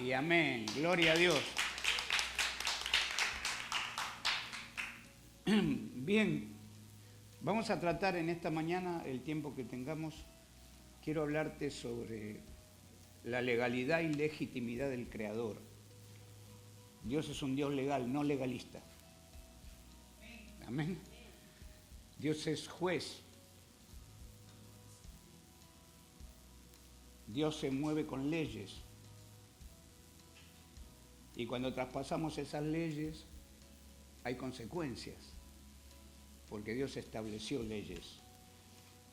Y amén. Gloria a Dios. Bien, vamos a tratar en esta mañana, el tiempo que tengamos, quiero hablarte sobre la legalidad y legitimidad del Creador. Dios es un Dios legal, no legalista. Amén. Dios es juez. Dios se mueve con leyes. Y cuando traspasamos esas leyes, hay consecuencias, porque Dios estableció leyes.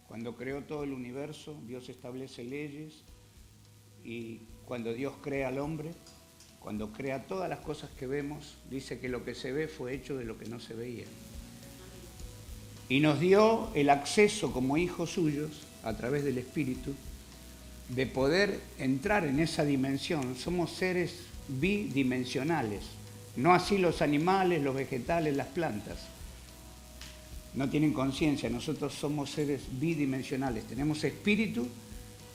Cuando creó todo el universo, Dios establece leyes, y cuando Dios crea al hombre, cuando crea todas las cosas que vemos, dice que lo que se ve fue hecho de lo que no se veía. Y nos dio el acceso como hijos suyos, a través del Espíritu, de poder entrar en esa dimensión. Somos seres bidimensionales, no así los animales, los vegetales, las plantas. No tienen conciencia, nosotros somos seres bidimensionales, tenemos espíritu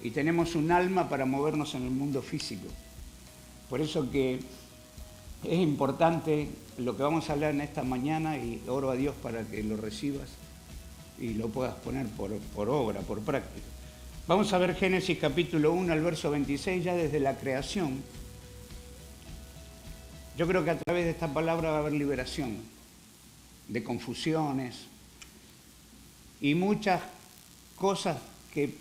y tenemos un alma para movernos en el mundo físico. Por eso que es importante lo que vamos a hablar en esta mañana, y oro a Dios para que lo recibas y lo puedas poner por obra, por práctica. Vamos a ver Génesis capítulo 1 al verso 26, ya desde la creación. Yo creo que a través de esta palabra va a haber liberación de confusiones y muchas cosas que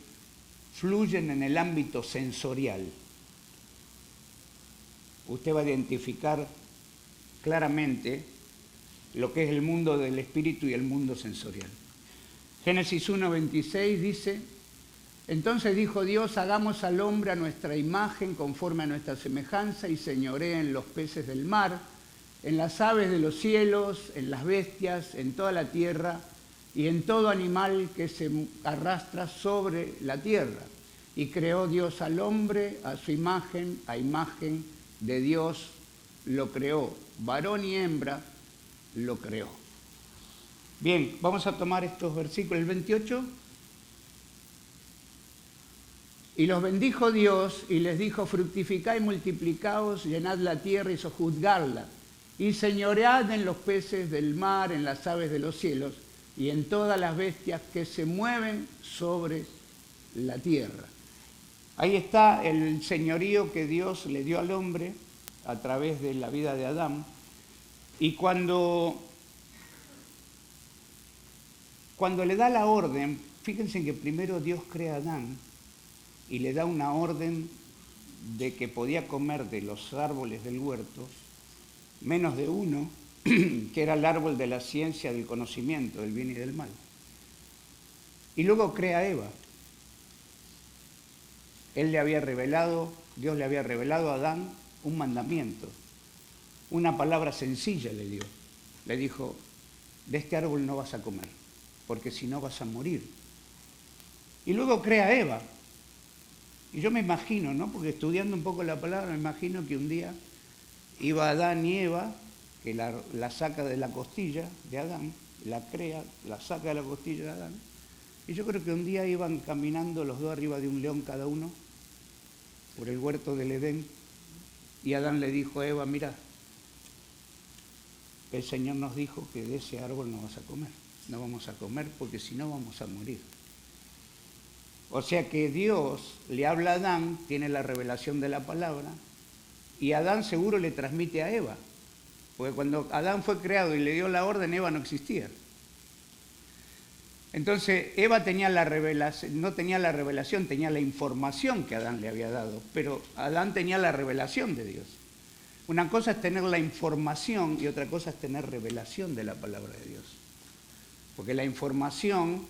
fluyen en el ámbito sensorial. Usted va a identificar claramente lo que es el mundo del espíritu y el mundo sensorial. Génesis 1:26 dice: entonces dijo Dios, hagamos al hombre a nuestra imagen, conforme a nuestra semejanza, y señoree en los peces del mar, en las aves de los cielos, en las bestias, en toda la tierra, y en todo animal que se arrastra sobre la tierra. Y creó Dios al hombre a su imagen, a imagen de Dios lo creó, varón y hembra lo creó. Bien, vamos a tomar estos versículos, el 28. Y los bendijo Dios y les dijo: fructificad y multiplicaos, llenad la tierra y sojuzgadla, y señoread en los peces del mar, en las aves de los cielos, y en todas las bestias que se mueven sobre la tierra. Ahí está el señorío que Dios le dio al hombre a través de la vida de Adán. Y cuando le da la orden, fíjense que primero Dios crea a Adán y le da una orden de que podía comer de los árboles del huerto, menos de uno, que era el árbol de la ciencia del conocimiento, del bien y del mal. Y luego crea a Eva. Dios le había revelado a Adán un mandamiento, una palabra sencilla le dio. Le dijo: de este árbol no vas a comer, porque si no vas a morir. Y luego crea a Eva. Y yo me imagino, ¿no? Porque estudiando un poco la palabra, me imagino que un día iba Adán y Eva, que la saca de la costilla de Adán, la crea, la saca de la costilla de Adán, y yo creo que un día iban caminando los dos arriba de un león cada uno, por el huerto del Edén, y Adán le dijo a Eva: mira, el Señor nos dijo que de ese árbol no vas a comer, no vamos a comer porque si no vamos a morir. O sea que Dios le habla a Adán, tiene la revelación de la palabra, y Adán seguro le transmite a Eva, porque cuando Adán fue creado y le dio la orden, Eva no existía. Entonces Eva tenía la revelación, no tenía la revelación, tenía la información que Adán le había dado, pero Adán tenía la revelación de Dios. Una cosa es tener la información y otra cosa es tener revelación de la palabra de Dios. Porque la información,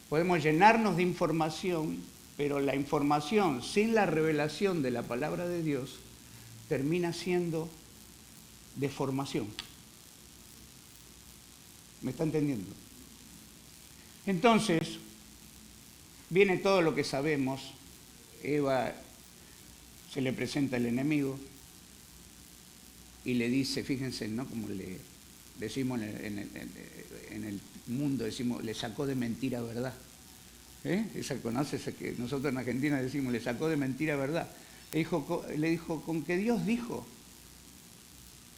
podemos llenarnos de información, pero la información sin la revelación de la palabra de Dios termina siendo deformación. ¿Me está entendiendo? Entonces, viene todo lo que sabemos. Eva, se le presenta el enemigo y le dice, fíjense, ¿no? Como le decimos en el mundo, decimos, le sacó de mentira verdad. Esa conoce, esa que nosotros en Argentina decimos, le sacó de mentira verdad. Le dijo, con que Dios dijo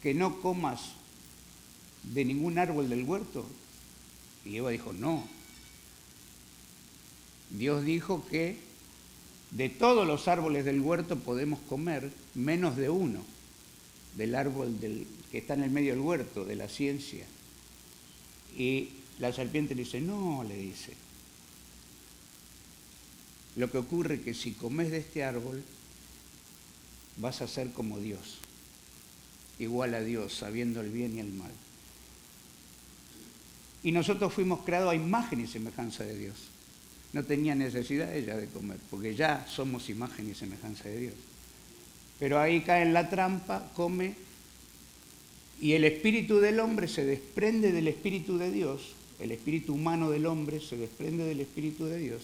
que no comas de ningún árbol del huerto. Y Eva dijo, no. Dios dijo que de todos los árboles del huerto podemos comer, menos de uno, del árbol que está en el medio del huerto, de la ciencia. Y la serpiente le dice, no, le dice. Lo que ocurre es que si comes de este árbol, vas a ser como Dios, igual a Dios, sabiendo el bien y el mal. Y nosotros fuimos creados a imagen y semejanza de Dios. No tenía necesidad ella de comer, porque ya somos imagen y semejanza de Dios. Pero ahí cae en la trampa, come, y el espíritu del hombre se desprende del espíritu de Dios, el espíritu humano del hombre se desprende del espíritu de Dios,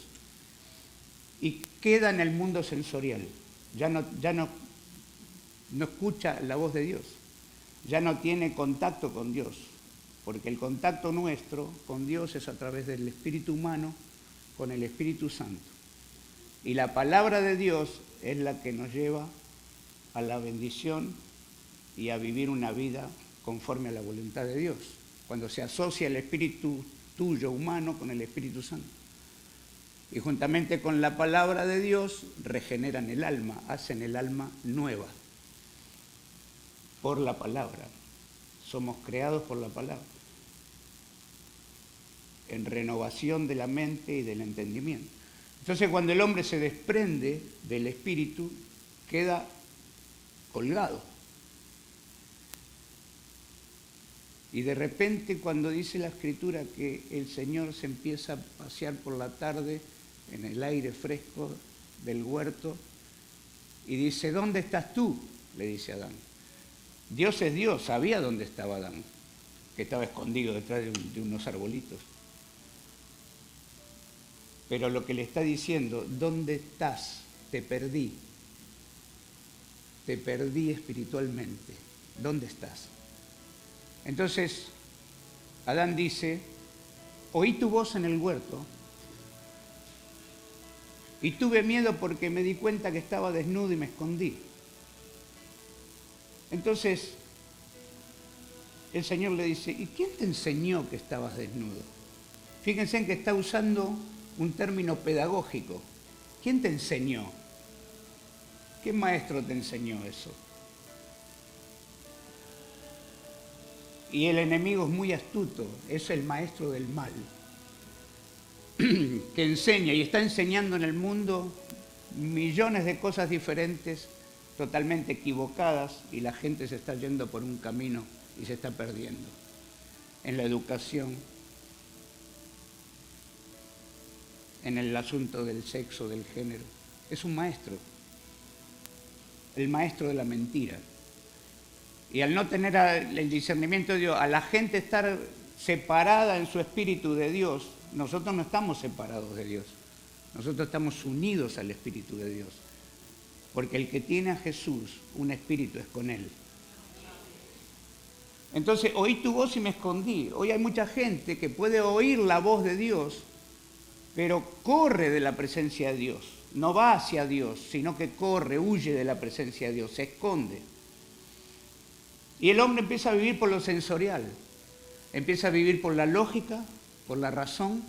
y queda en el mundo sensorial. Ya no escucha la voz de Dios, ya no tiene contacto con Dios, porque el contacto nuestro con Dios es a través del espíritu humano con el Espíritu Santo. Y la palabra de Dios es la que nos lleva a la bendición y a vivir una vida conforme a la voluntad de Dios, cuando se asocia el espíritu tuyo humano con el Espíritu Santo. Y juntamente con la palabra de Dios regeneran el alma, hacen el alma nueva por la palabra. Somos creados por la palabra, en renovación de la mente y del entendimiento. Entonces, cuando el hombre se desprende del espíritu, queda colgado. Y de repente, cuando dice la Escritura que el Señor se empieza a pasear por la tarde en el aire fresco del huerto y dice, ¿dónde estás tú?, le dice a Adán. Dios es Dios, sabía dónde estaba Adán, que estaba escondido detrás de unos arbolitos. Pero lo que le está diciendo, ¿dónde estás? Te perdí espiritualmente. ¿Dónde estás? Entonces, Adán dice, oí tu voz en el huerto y tuve miedo porque me di cuenta que estaba desnudo y me escondí. Entonces, el Señor le dice, ¿y quién te enseñó que estabas desnudo? Fíjense en que está usando un término pedagógico. ¿Quién te enseñó? ¿Qué maestro te enseñó eso? Y el enemigo es muy astuto, es el maestro del mal, que enseña y está enseñando en el mundo millones de cosas diferentes, totalmente equivocadas, y la gente se está yendo por un camino y se está perdiendo en la educación, en el asunto del sexo, del género. Es un maestro, el maestro de la mentira. Y al no tener el discernimiento de Dios, a la gente estar separada en su espíritu de Dios, nosotros no estamos separados de Dios, nosotros estamos unidos al espíritu de Dios. Porque el que tiene a Jesús, un espíritu es con él. Entonces, oí tu voz y me escondí. Hoy hay mucha gente que puede oír la voz de Dios, pero corre de la presencia de Dios. No va hacia Dios, sino que corre, huye de la presencia de Dios, se esconde. Y el hombre empieza a vivir por lo sensorial. Empieza a vivir por la lógica, por la razón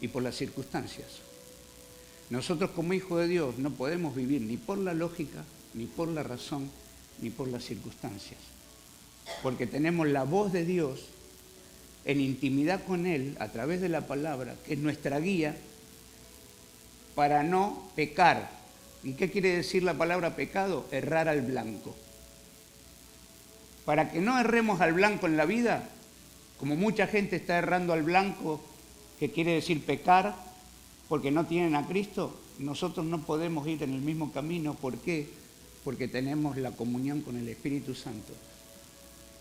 y por las circunstancias. Nosotros como hijos de Dios no podemos vivir ni por la lógica, ni por la razón, ni por las circunstancias. Porque tenemos la voz de Dios en intimidad con Él a través de la palabra, que es nuestra guía para no pecar. ¿Y qué quiere decir la palabra pecado? Errar al blanco. Para que no erremos al blanco en la vida, como mucha gente está errando al blanco, que quiere decir pecar, porque no tienen a Cristo, nosotros no podemos ir en el mismo camino. ¿Por qué? Porque tenemos la comunión con el Espíritu Santo.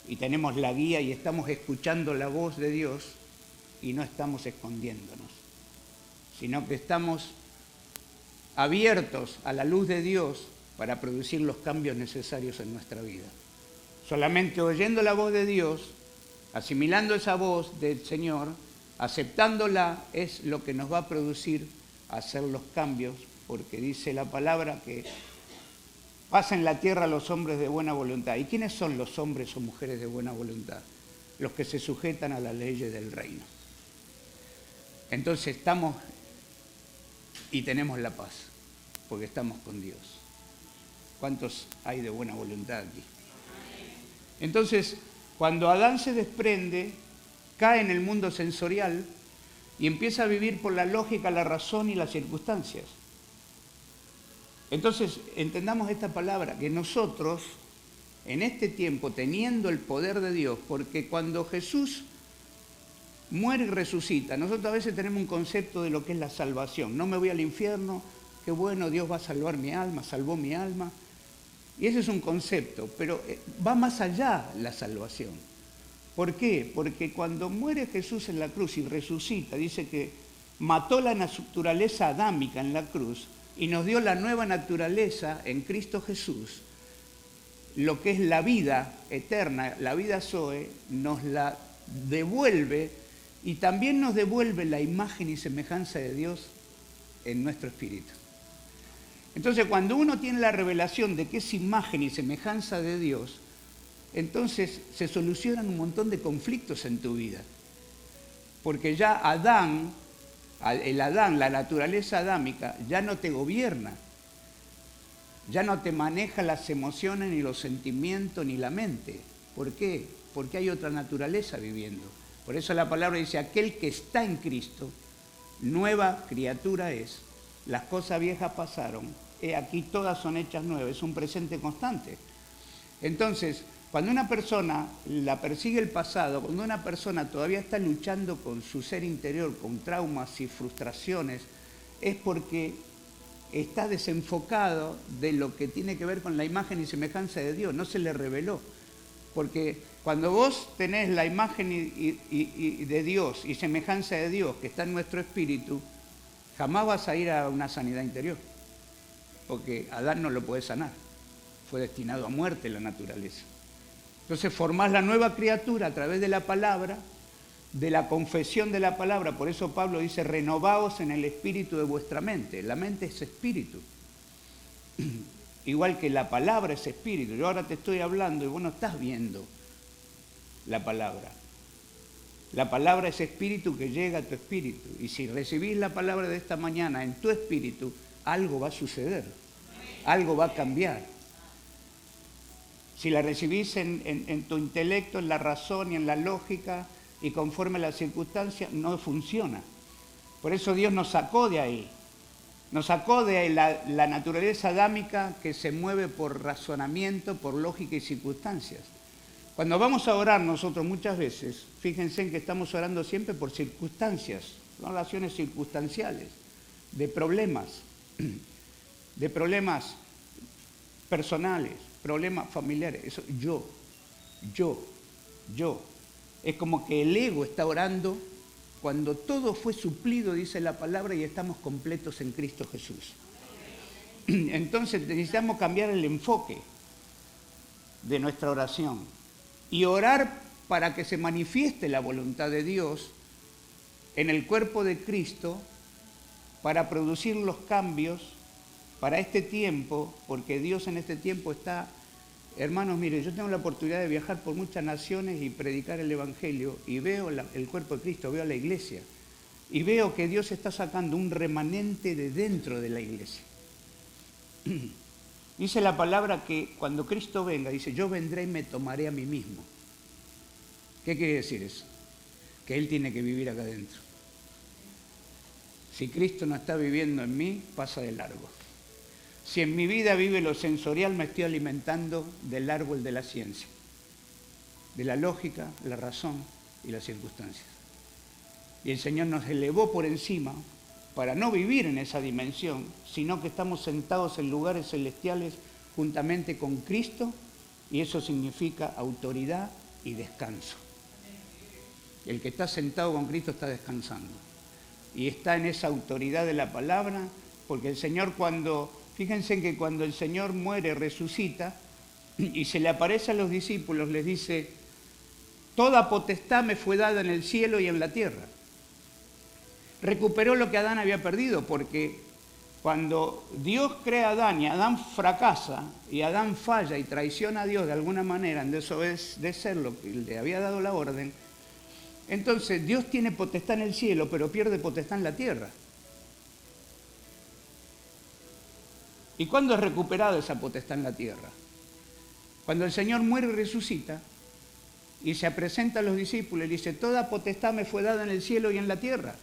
Y tenemos la guía y estamos escuchando la voz de Dios y no estamos escondiéndonos, sino que estamos abiertos a la luz de Dios para producir los cambios necesarios en nuestra vida. Solamente oyendo la voz de Dios, asimilando esa voz del Señor, aceptándola, es lo que nos va a producir hacer los cambios, porque dice la palabra que Paz en la tierra a los hombres de buena voluntad. ¿Y quiénes son los hombres o mujeres de buena voluntad? Los que se sujetan a las leyes del reino. Entonces estamos y tenemos la paz, porque estamos con Dios. ¿Cuántos hay de buena voluntad aquí? Entonces, cuando Adán se desprende, cae en el mundo sensorial y empieza a vivir por la lógica, la razón y las circunstancias. Entonces, entendamos esta palabra, que nosotros, en este tiempo, teniendo el poder de Dios, porque cuando Jesús muere y resucita, nosotros a veces tenemos un concepto de lo que es la salvación. No me voy al infierno, qué bueno, Dios va a salvar mi alma, salvó mi alma. Y ese es un concepto, pero va más allá la salvación. ¿Por qué? Porque cuando muere Jesús en la cruz y resucita, dice que mató la naturaleza adámica en la cruz, y nos dio la nueva naturaleza en Cristo Jesús, lo que es la vida eterna, la vida Zoe, nos la devuelve y también nos devuelve la imagen y semejanza de Dios en nuestro espíritu. Entonces, cuando uno tiene la revelación de que es imagen y semejanza de Dios, entonces se solucionan un montón de conflictos en tu vida. Porque ya Adán, la naturaleza adámica, ya no te gobierna, ya no te maneja las emociones, ni los sentimientos, ni la mente. ¿Por qué? Porque hay otra naturaleza viviendo. Por eso la palabra dice, aquel que está en Cristo, nueva criatura es, las cosas viejas pasaron, he aquí todas son hechas nuevas, es un presente constante. Entonces, cuando una persona la persigue el pasado, cuando una persona todavía está luchando con su ser interior, con traumas y frustraciones, es porque está desenfocado de lo que tiene que ver con la imagen y semejanza de Dios, no se le reveló. Porque cuando vos tenés la imagen de Dios y semejanza de Dios que está en nuestro espíritu, jamás vas a ir a una sanidad interior, porque Adán no lo puede sanar, fue destinado a muerte la naturaleza. Entonces formás la nueva criatura a través de la palabra, de la confesión de la palabra. Por eso Pablo dice, renovaos en el espíritu de vuestra mente. La mente es espíritu. Igual que la palabra es espíritu. Yo ahora te estoy hablando y vos no estás viendo la palabra. La palabra es espíritu que llega a tu espíritu. Y si recibís la palabra de esta mañana en tu espíritu, algo va a suceder. Algo va a cambiar. Si la recibís en tu intelecto, en la razón y en la lógica y conforme a las circunstancias, no funciona. Por eso Dios nos sacó de ahí. Nos sacó de la naturaleza adámica que se mueve por razonamiento, por lógica y circunstancias. Cuando vamos a orar nosotros muchas veces, fíjense en que estamos orando siempre por circunstancias, oraciones circunstanciales, de problemas personales, problemas familiares. Eso, yo. Es como que el ego está orando cuando todo fue suplido, dice la palabra, y estamos completos en Cristo Jesús. Entonces necesitamos cambiar el enfoque de nuestra oración y orar para que se manifieste la voluntad de Dios en el cuerpo de Cristo para producir los cambios para este tiempo, porque Dios en este tiempo está... Hermanos, miren, yo tengo la oportunidad de viajar por muchas naciones y predicar el Evangelio y veo el cuerpo de Cristo, veo la iglesia y veo que Dios está sacando un remanente de dentro de la iglesia. Dice la palabra que cuando Cristo venga, dice, yo vendré y me tomaré a mí mismo. ¿Qué quiere decir eso? Que Él tiene que vivir acá adentro. Si Cristo no está viviendo en mí, pasa de largo. Si en mi vida vive lo sensorial, me estoy alimentando del árbol de la ciencia, de la lógica, la razón y las circunstancias. Y el Señor nos elevó por encima para no vivir en esa dimensión, sino que estamos sentados en lugares celestiales juntamente con Cristo, y eso significa autoridad y descanso. El que está sentado con Cristo está descansando y está en esa autoridad de la palabra, porque el Señor fíjense que cuando el Señor muere, resucita, y se le aparece a los discípulos, les dice, toda potestad me fue dada en el cielo y en la tierra. Recuperó lo que Adán había perdido, porque Cuando Dios crea a Adán y Adán fracasa y Adán falla y traiciona a Dios de alguna manera en desobedecer lo que le había dado la orden, entonces Dios tiene potestad en el cielo, pero pierde potestad en la tierra. ¿Y cuándo es recuperada esa potestad en la tierra? Cuando el Señor muere y resucita y se presenta a los discípulos y dice, toda potestad me fue dada en el cielo y en la tierra,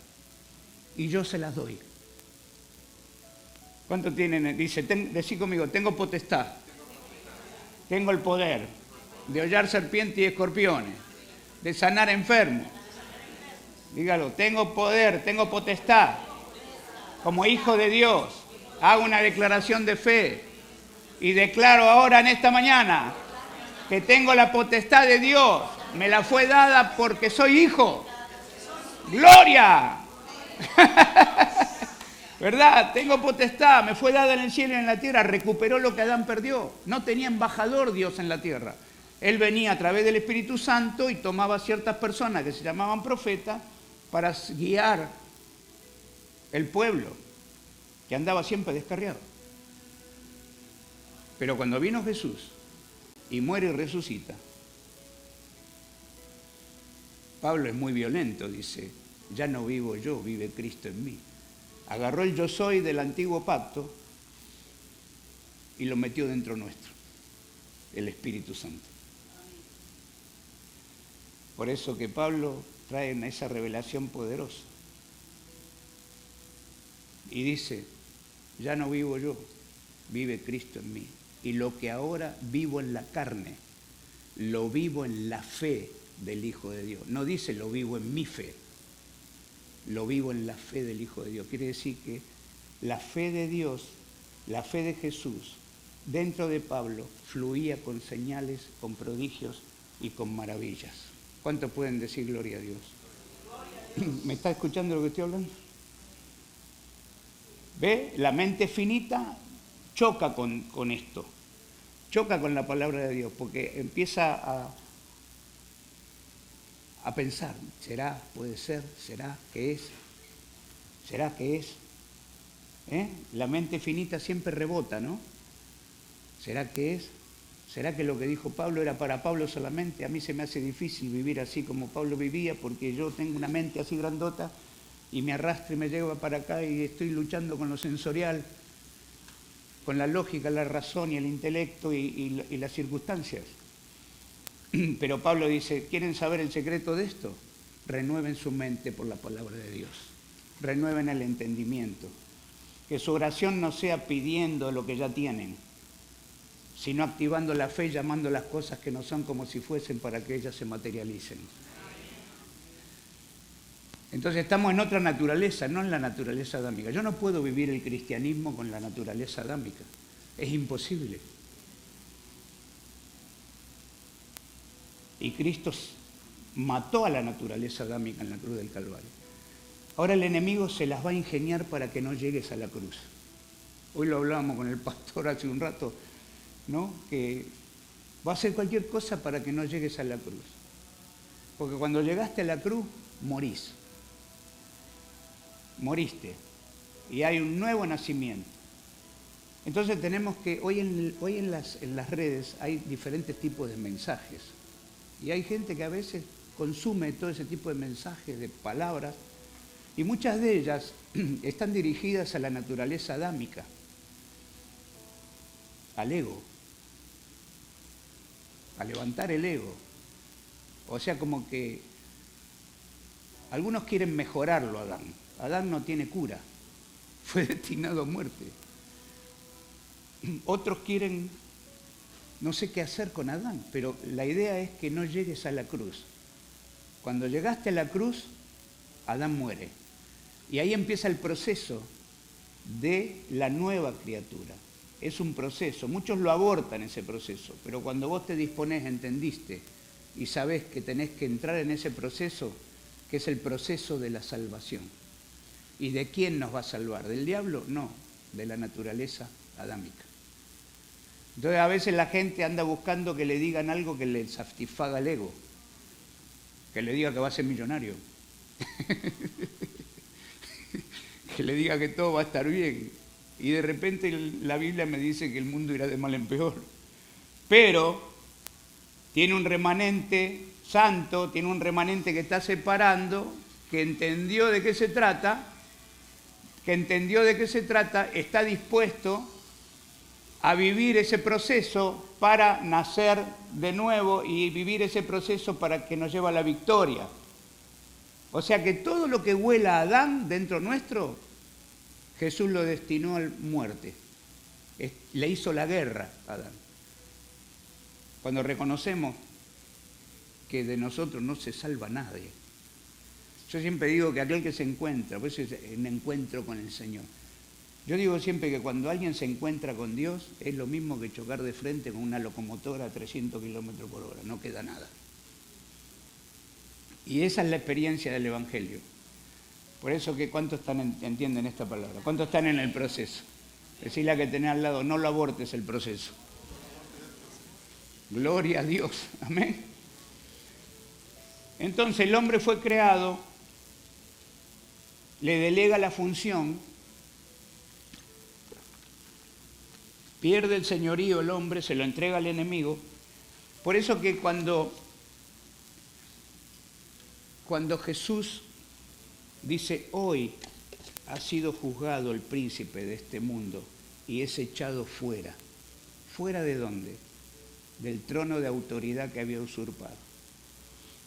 y yo se las doy. ¿Cuánto tienen? Dice, decí conmigo, tengo potestad, tengo el poder de hollar serpientes y escorpiones, de sanar enfermos. Dígalo, tengo poder, tengo potestad. Como hijo de Dios, hago una declaración de fe y declaro ahora en esta mañana que tengo la potestad de Dios. Me la fue dada porque soy hijo. ¡Gloria! ¿Verdad? Tengo potestad, me fue dada en el cielo y en la tierra, recuperó lo que Adán perdió. No tenía embajador Dios en la tierra. Él venía a través del Espíritu Santo y tomaba ciertas personas que se llamaban profetas para guiar el pueblo, que andaba siempre descarriado. Pero cuando vino Jesús y muere y resucita, Pablo es muy violento, dice, ya no vivo yo, vive Cristo en mí. Agarró el yo soy del antiguo pacto y lo metió dentro nuestro, el Espíritu Santo. Por eso que Pablo trae esa revelación poderosa y dice, ya no vivo yo, vive Cristo en mí. Y lo que ahora vivo en la carne, lo vivo en la fe del Hijo de Dios. No dice lo vivo en mi fe, lo vivo en la fe del Hijo de Dios. Quiere decir que la fe de Dios, la fe de Jesús, dentro de Pablo, fluía con señales, con prodigios y con maravillas. ¿Cuántos pueden decir gloria a Dios? ¿Me está escuchando lo que estoy hablando? ¿Ve? La mente finita choca con esto, choca con la palabra de Dios, porque empieza a pensar, ¿será? ¿Puede ser? ¿Será? ¿Qué es? ¿Será que es? La mente finita siempre rebota, ¿no? ¿Será que es? ¿Será que lo que dijo Pablo era para Pablo solamente? A mí se me hace difícil vivir así como Pablo vivía, porque yo tengo una mente así grandota y me arrastra y me lleva para acá y estoy luchando con lo sensorial, con la lógica, la razón y el intelecto y las circunstancias. Pero Pablo dice, ¿quieren saber el secreto de esto? Renueven su mente por la palabra de Dios. Renueven el entendimiento. Que su oración no sea pidiendo lo que ya tienen, sino activando la fe, llamando las cosas que no son como si fuesen para que ellas se materialicen. Entonces estamos en otra naturaleza, no en la naturaleza adámica. Yo no puedo vivir el cristianismo con la naturaleza adámica. Es imposible. Y Cristo mató a la naturaleza adámica en la cruz del Calvario. Ahora el enemigo se las va a ingeniar para que no llegues a la cruz. Hoy lo hablábamos con el pastor hace un rato, ¿no? Que va a hacer cualquier cosa para que no llegues a la cruz. Porque cuando llegaste a la cruz, morís. Moriste. Y hay un nuevo nacimiento. Entonces tenemos que, hoy en las redes hay diferentes tipos de mensajes. Y hay gente que a veces consume todo ese tipo de mensajes, de palabras, y muchas de ellas están dirigidas a la naturaleza adámica, al ego, a levantar el ego. O sea, como que algunos quieren mejorarlo a Adán. Adán no tiene cura, fue destinado a muerte. Otros quieren, no sé qué hacer con Adán, pero la idea es que no llegues a la cruz. Cuando llegaste a la cruz, Adán muere. Y ahí empieza el proceso de la nueva criatura. Es un proceso, muchos lo abortan ese proceso, pero cuando vos te disponés, entendiste y sabés que tenés que entrar en ese proceso, que es el proceso de la salvación. ¿Y de quién nos va a salvar? ¿Del diablo? No, de la naturaleza adámica. Entonces a veces la gente anda buscando que le digan algo que le satisfaga el ego, que le diga que va a ser millonario, que le diga que todo va a estar bien. y de repente la Biblia me dice que el mundo irá de mal en peor. Pero tiene un remanente santo, tiene un remanente que está separando, que entendió de qué se trata, está dispuesto a vivir ese proceso para nacer de nuevo y vivir ese proceso para que nos lleve a la victoria. O sea que todo lo que huela a Adán dentro nuestro, Jesús lo destinó a la muerte. Le hizo la guerra a Adán. Cuando reconocemos que de nosotros no se salva nadie. Yo siempre digo que aquel que se encuentra, pues es un encuentro con el Señor. Yo digo siempre que cuando alguien se encuentra con Dios es lo mismo que chocar de frente con una locomotora a 300 kilómetros por hora, no queda nada. Y esa es la experiencia del Evangelio. Por eso que ¿cuántos entienden esta palabra? ¿Cuántos están en el proceso? Decirle a que tenés al lado, no lo abortes el proceso. Gloria a Dios, amén. Entonces el hombre fue creado, le delega la función, pierde el señorío el hombre, se lo entrega al enemigo. Por eso que cuando Jesús dice, hoy ha sido juzgado el príncipe de este mundo y es echado fuera. ¿Fuera de dónde? Del trono de autoridad que había usurpado.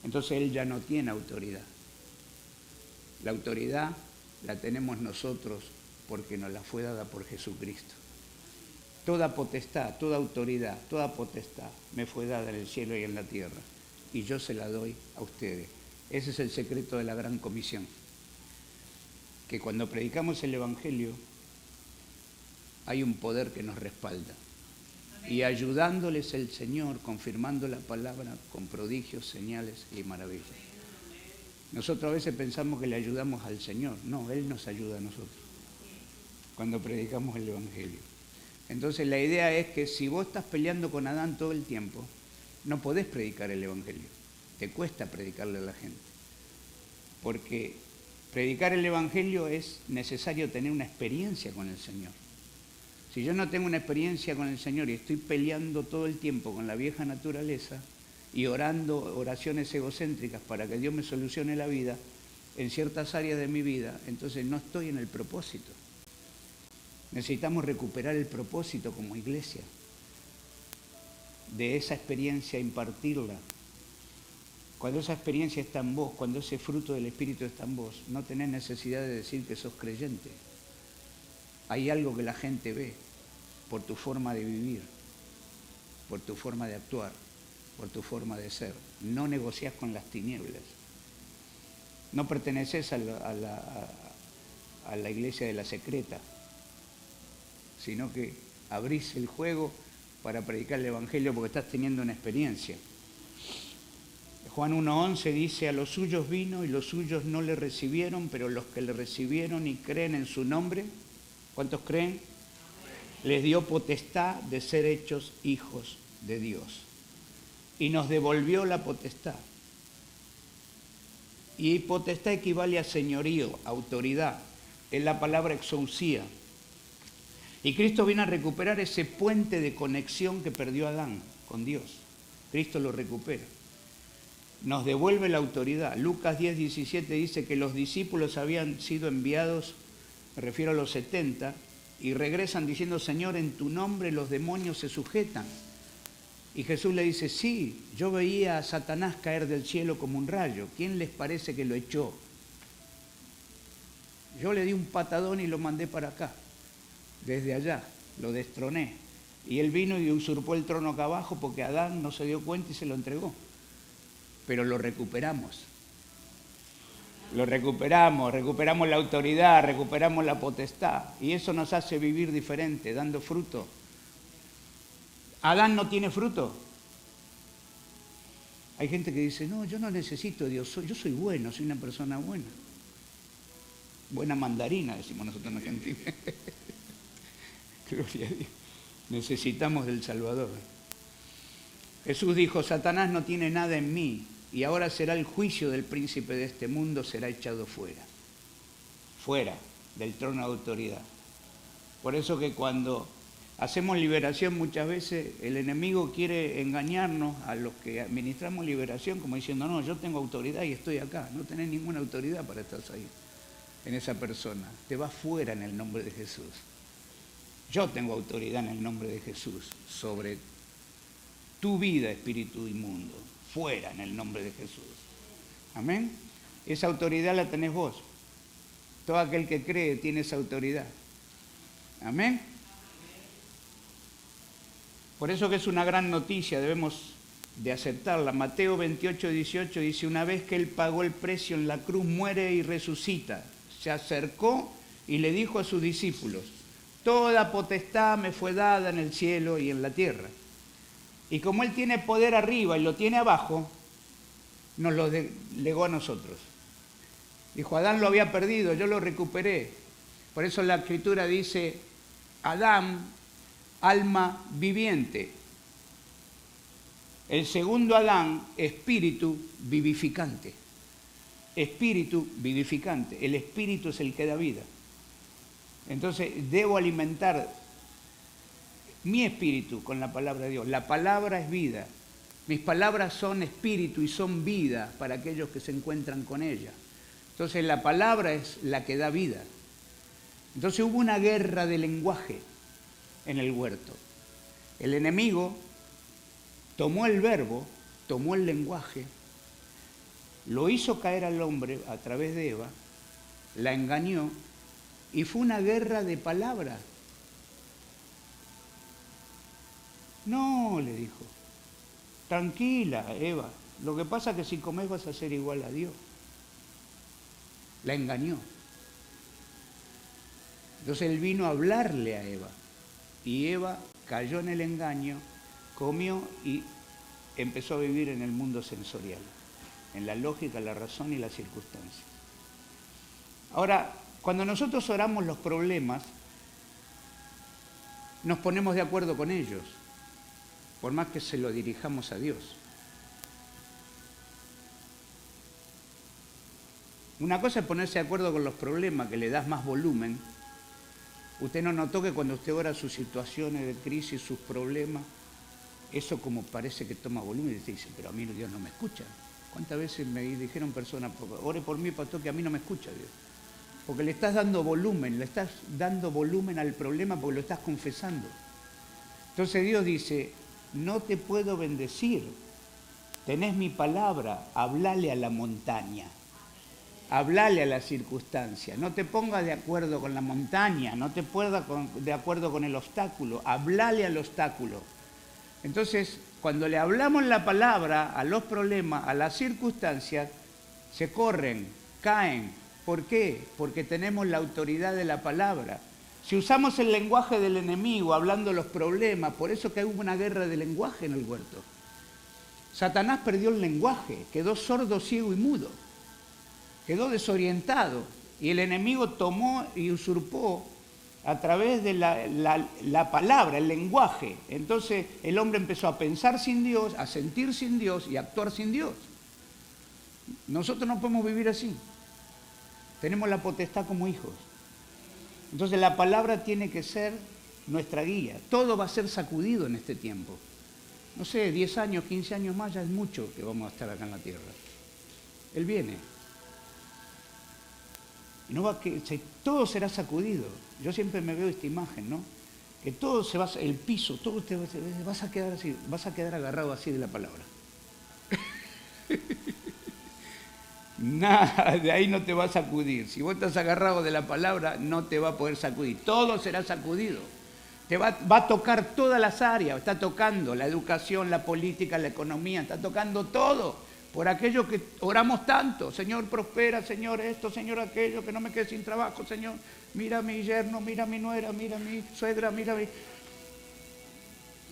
Entonces él ya no tiene autoridad. La autoridad la tenemos nosotros porque nos la fue dada por Jesucristo. Toda potestad, toda autoridad, toda potestad me fue dada en el cielo y en la tierra. Y yo se la doy a ustedes. Ese es el secreto de la gran comisión. Que cuando predicamos el Evangelio hay un poder que nos respalda. Y ayudándoles el Señor, confirmando la palabra con prodigios, señales y maravillas. Nosotros a veces pensamos que le ayudamos al Señor. No, Él nos ayuda a nosotros cuando predicamos el Evangelio. Entonces la idea es que si vos estás peleando con Adán todo el tiempo, no podés predicar el Evangelio. Te cuesta predicarle a la gente. Porque predicar el Evangelio es necesario tener una experiencia con el Señor. Si yo no tengo una experiencia con el Señor y estoy peleando todo el tiempo con la vieja naturaleza y orando oraciones egocéntricas para que Dios me solucione la vida en ciertas áreas de mi vida, entonces no estoy en el propósito. Necesitamos recuperar el propósito como iglesia, de esa experiencia impartirla. Cuando esa experiencia está en vos, cuando ese fruto del Espíritu está en vos, no tenés necesidad de decir que sos creyente. Hay algo que la gente ve por tu forma de vivir, por tu forma de actuar, por tu forma de ser. No negociás con las tinieblas. No perteneces a la iglesia de la secreta, sino que abrís el juego para predicar el Evangelio porque estás teniendo una experiencia. Juan 1:11 dice, a los suyos vino y los suyos no le recibieron, pero los que le recibieron y creen en su nombre, ¿cuántos creen? Les dio potestad de ser hechos hijos de Dios. Y nos devolvió la potestad. Y potestad equivale a señorío, autoridad. Es la palabra exousia. Y Cristo viene a recuperar ese puente de conexión que perdió Adán con Dios. Cristo lo recupera. Nos devuelve la autoridad. Lucas 10:17 dice que los discípulos habían sido enviados, me refiero a los 70, y regresan diciendo, Señor, en tu nombre los demonios se sujetan. Y Jesús le dice, sí, yo veía a Satanás caer del cielo como un rayo. ¿Quién les parece que lo echó? Yo le di un patadón y lo mandé para acá. Desde allá, lo destroné. Y él vino y usurpó el trono acá abajo porque Adán no se dio cuenta y se lo entregó. Pero lo recuperamos. Lo recuperamos la autoridad, recuperamos la potestad. Y eso nos hace vivir diferente, dando fruto. ¿Adán no tiene fruto? Hay gente que dice, no, yo no necesito a Dios, yo soy bueno, soy una persona buena. Buena mandarina, decimos nosotros en Argentina. Gloria a Dios. Necesitamos del Salvador. Jesús dijo, Satanás no tiene nada en mí, y ahora será el juicio del príncipe de este mundo, será echado fuera. Fuera del trono de autoridad. Por eso que cuando hacemos liberación muchas veces el enemigo quiere engañarnos a los que administramos liberación como diciendo, no, yo tengo autoridad y estoy acá. No tenés ninguna autoridad para estar ahí, en esa persona. Te vas fuera en el nombre de Jesús. Yo tengo autoridad en el nombre de Jesús sobre tu vida, espíritu inmundo. Fuera en el nombre de Jesús. Amén. Esa autoridad la tenés vos. Todo aquel que cree tiene esa autoridad. Amén. Por eso que es una gran noticia, debemos de aceptarla. Mateo 28, 18 dice, una vez que Él pagó el precio en la cruz, muere y resucita. Se acercó y le dijo a sus discípulos, toda potestad me fue dada en el cielo y en la tierra. Y como Él tiene poder arriba y lo tiene abajo, nos lo legó a nosotros. Dijo, Adán lo había perdido, yo lo recuperé. Por eso la Escritura dice, Adán, alma viviente. El segundo Adán, espíritu vivificante. Espíritu vivificante. El espíritu es el que da vida. Entonces, debo alimentar mi espíritu con la palabra de Dios. La palabra es vida. Mis palabras son espíritu y son vida para aquellos que se encuentran con ella. Entonces, la palabra es la que da vida. Entonces, hubo una guerra de lenguaje en el huerto. El enemigo tomó el verbo, tomó el lenguaje, lo hizo caer al hombre a través de Eva, la engañó y fue una guerra de palabras. No, le dijo, tranquila, Eva, lo que pasa es que si comes vas a ser igual a Dios. La engañó. Entonces él vino a hablarle a Eva y Eva cayó en el engaño, comió y empezó a vivir en el mundo sensorial, en la lógica, la razón y la circunstancia. Ahora, cuando nosotros oramos los problemas, nos ponemos de acuerdo con ellos, por más que se lo dirijamos a Dios. Una cosa es ponerse de acuerdo con los problemas, que le das más volumen. Usted no notó que cuando usted ora sus situaciones de crisis, sus problemas, eso como parece que toma volumen y usted dice, pero a mí Dios no me escucha. ¿Cuántas veces me dijeron personas, ore por mí, pastor, que a mí no me escucha Dios? Porque le estás dando volumen al problema porque lo estás confesando. Entonces Dios dice, no te puedo bendecir, tenés mi palabra, hablale a la montaña. Hablale a la circunstancia, no te pongas de acuerdo con la montaña, no te pongas de acuerdo con el obstáculo, hablale al obstáculo. Entonces, cuando le hablamos la palabra a los problemas, a las circunstancias, se corren, caen. ¿Por qué? Porque tenemos la autoridad de la palabra. Si usamos el lenguaje del enemigo hablando los problemas, por eso que hubo una guerra de lenguaje en el huerto. Satanás perdió el lenguaje, quedó sordo, ciego y mudo. Quedó desorientado y el enemigo tomó y usurpó a través de la palabra, el lenguaje. Entonces el hombre empezó a pensar sin Dios, a sentir sin Dios y a actuar sin Dios. Nosotros no podemos vivir así. Tenemos la potestad como hijos. Entonces la palabra tiene que ser nuestra guía. Todo va a ser sacudido en este tiempo. No sé, 10 años, 15 años más ya es mucho que vamos a estar acá en la tierra. Él viene. No va todo será sacudido. Yo siempre me veo esta imagen, ¿no? Que todo se va, el piso, todo te vas a quedar así, vas a quedar agarrado así de la palabra. Nada, de ahí no te va a sacudir. Si vos estás agarrado de la palabra, no te va a poder sacudir. Todo será sacudido. Te va a tocar todas las áreas. Está tocando la educación, la política, la economía. Está tocando todo. Por aquello que oramos tanto, Señor, prospera, Señor, esto, Señor, aquello, que no me quede sin trabajo, Señor. Mira a mi yerno, mira a mi nuera, mira a mi suegra, mira a mi...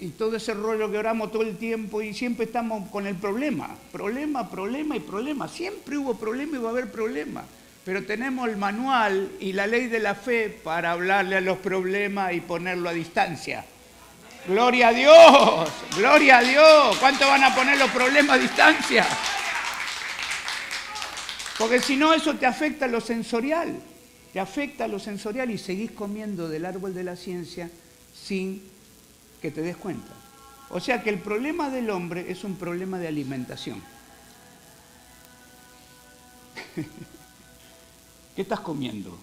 Y todo ese rollo que oramos todo el tiempo y siempre estamos con el problema. Problema, problema y problema. Siempre hubo problema y va a haber problema. Pero tenemos el manual y la ley de la fe para hablarle a los problemas y ponerlo a distancia. ¡Gloria a Dios! ¡Gloria a Dios! ¿Cuánto van a poner los problemas a distancia? Porque si no, eso te afecta a lo sensorial. Te afecta lo sensorial y seguís comiendo del árbol de la ciencia sin que te des cuenta. O sea que el problema del hombre es un problema de alimentación. ¿Qué estás comiendo?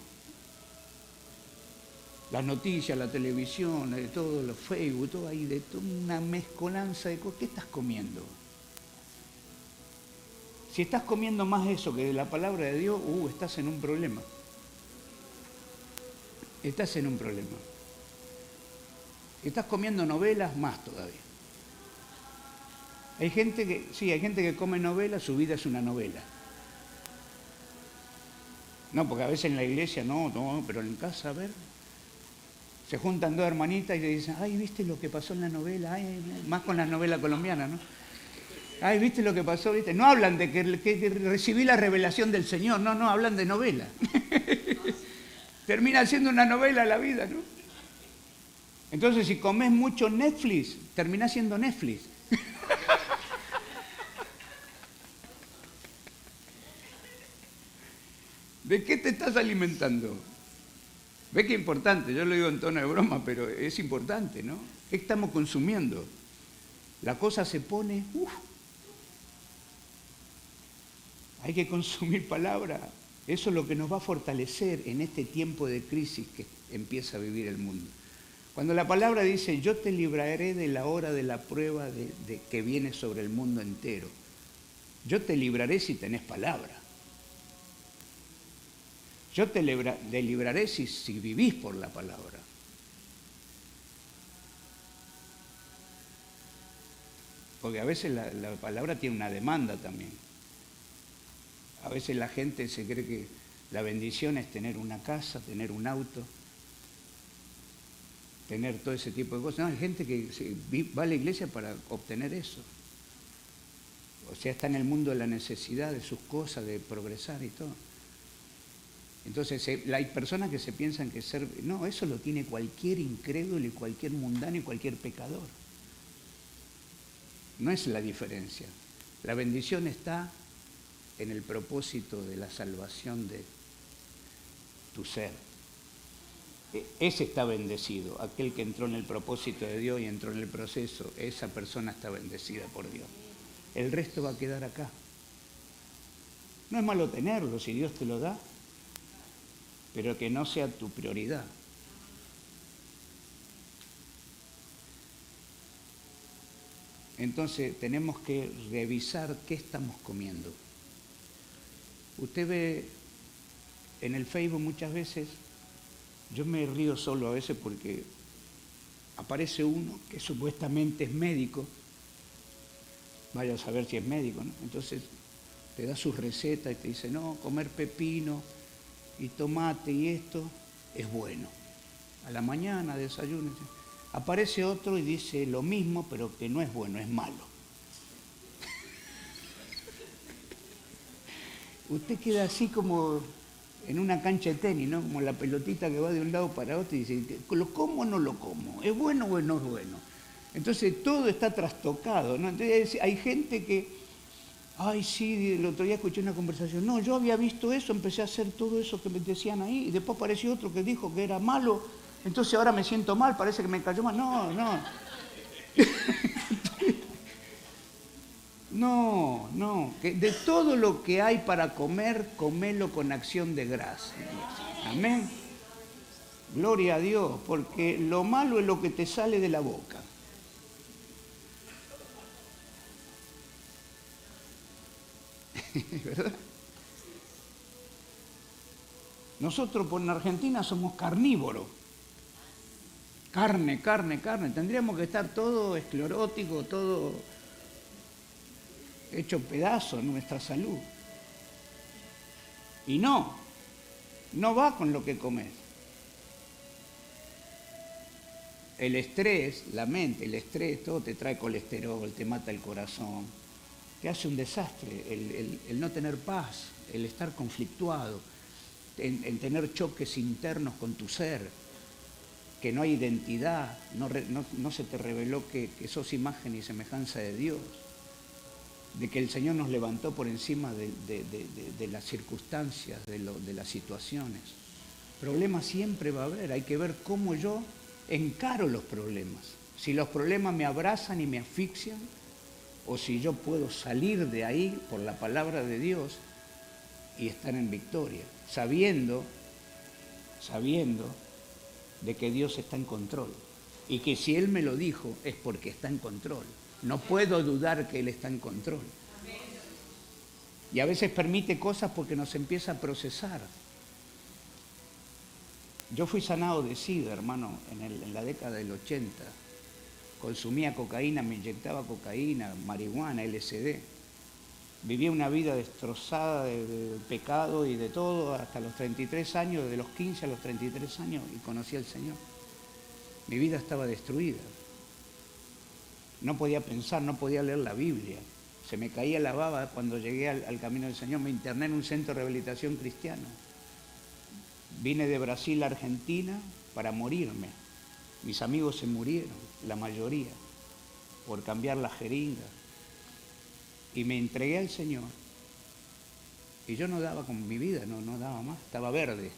Las noticias, la televisión, todo, los Facebook, todo ahí, de toda una mezcolanza de cosas. ¿Qué estás comiendo? Si estás comiendo más eso que de la palabra de Dios, estás en un problema. Estás en un problema. Estás comiendo novelas, más todavía. Hay gente que come novelas, su vida es una novela. No, porque a veces en la iglesia no, pero en casa, a ver. Se juntan dos hermanitas y le dicen, ay, ¿viste lo que pasó en la novela? Ay, más con las novelas colombianas, ¿no? Ay, ¿viste lo que pasó? ¿Viste? No hablan de que recibí la revelación del Señor, no, hablan de novela. Termina siendo una novela la vida, ¿no? Entonces, si comes mucho Netflix, termina siendo Netflix. ¿De qué te estás alimentando? ¿Ve qué importante? Yo lo digo en tono de broma, pero es importante, ¿no? ¿Qué estamos consumiendo? La cosa se pone... Hay que consumir palabra. Eso es lo que nos va a fortalecer en este tiempo de crisis que empieza a vivir el mundo. Cuando la palabra dice, yo te libraré de la hora de la prueba que viene sobre el mundo entero. Yo te libraré si tenés palabra. Yo te libraré si vivís por la palabra. Porque a veces la palabra tiene una demanda también. A veces la gente se cree que la bendición es tener una casa, tener un auto, tener todo ese tipo de cosas. No, hay gente que va a la iglesia para obtener eso. O sea, está en el mundo de la necesidad de sus cosas, de progresar y todo. Entonces, hay personas que se piensan que no, eso lo tiene cualquier incrédulo y cualquier mundano y cualquier pecador. No es la diferencia. La bendición está en el propósito de la salvación de tu ser. Ese está bendecido, aquel que entró en el propósito de Dios y entró en el proceso, esa persona está bendecida por Dios. El resto va a quedar acá. No es malo tenerlo si Dios te lo da, pero que no sea tu prioridad. Entonces tenemos que revisar qué estamos comiendo. Usted ve en el Facebook muchas veces, yo me río solo a veces porque aparece uno que supuestamente es médico, vaya a saber si es médico, ¿no? Entonces te da su receta y te dice, no, comer pepino y tomate y esto es bueno. A la mañana, desayuno. Aparece otro y dice lo mismo, pero que no es bueno, es malo. Usted queda así como en una cancha de tenis, ¿no? Como la pelotita que va de un lado para otro y dice, ¿lo como o no lo como? ¿Es bueno o no es bueno? Entonces todo está trastocado, ¿no? Entonces hay gente que, ay, sí, el otro día escuché una conversación, no, yo había visto eso, empecé a hacer todo eso que me decían ahí, y después apareció otro que dijo que era malo, entonces ahora me siento mal, parece que me cayó mal. No. No, que de todo lo que hay para comer, comelo con acción de gracia. Amén. Gloria a Dios, porque lo malo es lo que te sale de la boca. ¿Verdad? Nosotros en Argentina somos carnívoros. Carne. Tendríamos que estar todo esclerótico, todo hecho pedazos en nuestra salud. Y no va con lo que comes. El estrés, la mente, el estrés, todo te trae colesterol, te mata el corazón, te hace un desastre, el no tener paz, el estar conflictuado, en tener choques internos con tu ser, que no hay identidad, no se te reveló que sos imagen y semejanza de Dios, de que el Señor nos levantó por encima de las circunstancias, de las situaciones. Problemas siempre va a haber, hay que ver cómo yo encaro los problemas. Si los problemas me abrazan y me asfixian, o si yo puedo salir de ahí por la palabra de Dios y estar en victoria, sabiendo de que Dios está en control. Y que si Él me lo dijo es porque está en control. No puedo dudar que Él está en control. Y a veces permite cosas porque nos empieza a procesar. Yo fui sanado de SIDA, hermano, en la década del 80. Consumía cocaína, me inyectaba cocaína, marihuana, LSD. Vivía una vida destrozada de pecado y de todo hasta los 33 años, de los 15 a los 33 años, y conocí al Señor. Mi vida estaba destruida. No podía pensar, no podía leer la Biblia. Se me caía la baba cuando llegué al camino del Señor. Me interné en un centro de rehabilitación cristiano. Vine de Brasil a Argentina para morirme. Mis amigos se murieron, la mayoría, por cambiar la jeringa. Y me entregué al Señor. Y yo no daba con mi vida, no daba más, estaba verde.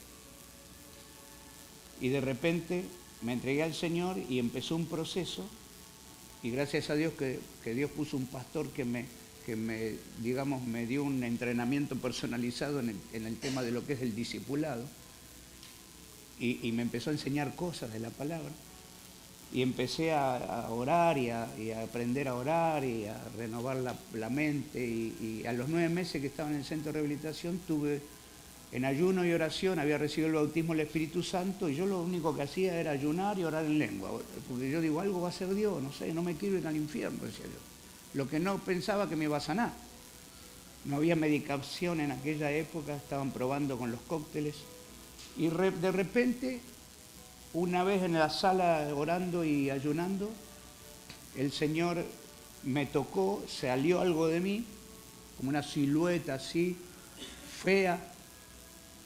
Y de repente me entregué al Señor y empezó un proceso. Y gracias a Dios que Dios puso un pastor que me dio un entrenamiento personalizado en el tema de lo que es el discipulado. Y me empezó a enseñar cosas de la palabra. Y empecé a orar y a aprender a orar y a renovar la mente. Y a los 9 meses que estaba en el centro de rehabilitación tuve en ayuno y oración, había recibido el bautismo del Espíritu Santo y yo lo único que hacía era ayunar y orar en lengua. Porque yo digo, algo va a hacer Dios, no sé, no me quiero ir al infierno, decía yo. Lo que no pensaba que me iba a sanar. No había medicación en aquella época, estaban probando con los cócteles. Y de repente, una vez en la sala orando y ayunando, el Señor me tocó, salió algo de mí, como una silueta así, fea,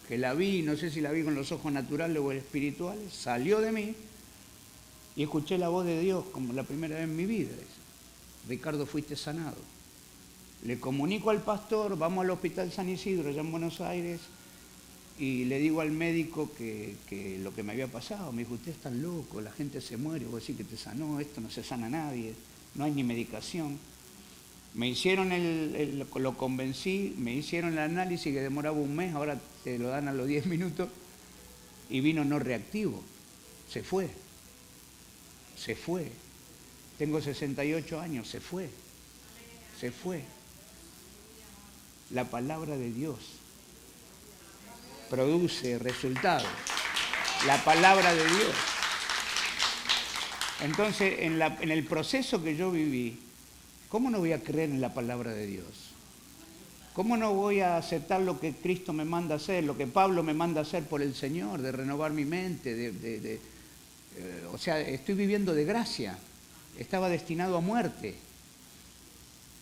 que la vi, no sé si la vi con los ojos naturales o espirituales, salió de mí y escuché la voz de Dios como la primera vez en mi vida. Ricardo, fuiste sanado. Le comunico al pastor, vamos al Hospital San Isidro, allá en Buenos Aires, y le digo al médico que lo que me había pasado. Me dijo, usted es tan loco, la gente se muere, vos decís que te sanó, esto no se sana a nadie, no hay ni medicación. Me hicieron lo convencí, me hicieron el análisis que demoraba un mes, ahora te lo dan a los 10 minutos, y vino no reactivo. Se fue. Tengo 68 años, se fue. La palabra de Dios produce resultados. La palabra de Dios. Entonces, en el proceso que yo viví, ¿cómo no voy a creer en la palabra de Dios? ¿Cómo no voy a aceptar lo que Cristo me manda hacer, lo que Pablo me manda hacer por el Señor, de renovar mi mente? O sea, estoy viviendo de gracia. Estaba destinado a muerte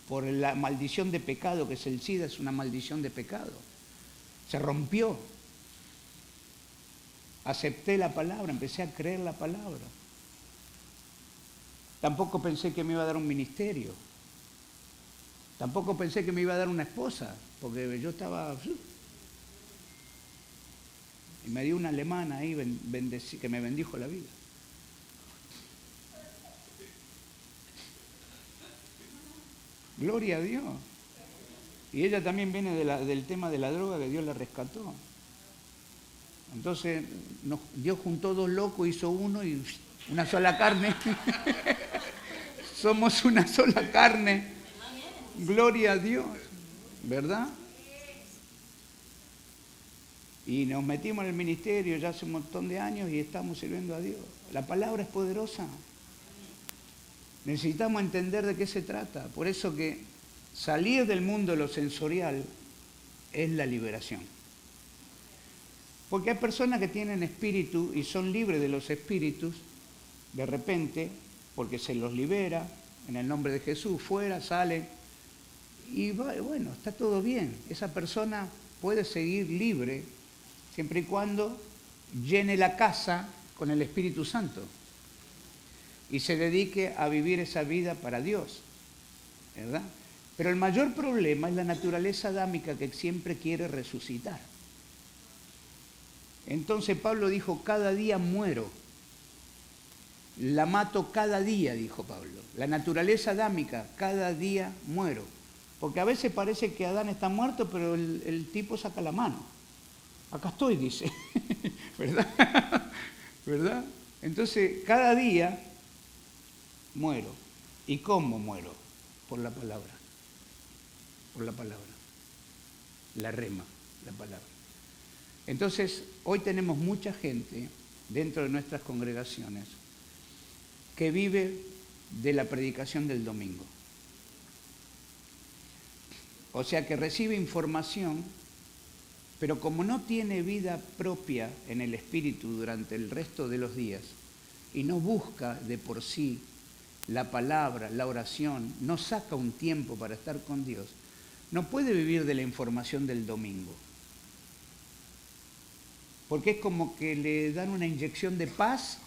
por la maldición de pecado, que es el SIDA, es una maldición de pecado. Se rompió. Acepté la palabra, empecé a creer la palabra. Tampoco pensé que me iba a dar un ministerio. Tampoco pensé que me iba a dar una esposa, porque yo estaba... Y me dio una alemana ahí que me bendijo la vida. Gloria a Dios. Y ella también viene del tema de la droga, que Dios la rescató. Entonces, Dios juntó dos locos, hizo uno y una sola carne. Somos una sola carne. Gloria a Dios, ¿verdad? Y nos metimos en el ministerio ya hace un montón de años y estamos sirviendo a Dios. La palabra es poderosa. Necesitamos entender de qué se trata. Por eso que salir del mundo de lo sensorial es la liberación. Porque hay personas que tienen espíritu y son libres de los espíritus, de repente, porque se los libera, en el nombre de Jesús, fuera, salen, y bueno, está todo bien. Esa persona puede seguir libre, siempre y cuando llene la casa con el Espíritu Santo y se dedique a vivir esa vida para Dios, ¿verdad? Pero el mayor problema es la naturaleza adámica que siempre quiere resucitar. Entonces Pablo dijo, cada día muero. La mato cada día, dijo Pablo. La naturaleza adámica, cada día muero. Porque a veces parece que Adán está muerto, pero el tipo saca la mano. Acá estoy, dice. ¿Verdad? ¿Verdad? Entonces, cada día muero. ¿Y cómo muero? Por la palabra. Por la palabra. La rema, la palabra. Entonces, hoy tenemos mucha gente dentro de nuestras congregaciones que vive de la predicación del domingo. O sea, que recibe información, pero como no tiene vida propia en el espíritu durante el resto de los días y no busca de por sí la palabra, la oración, no saca un tiempo para estar con Dios, no puede vivir de la información del domingo. Porque es como que le dan una inyección de paz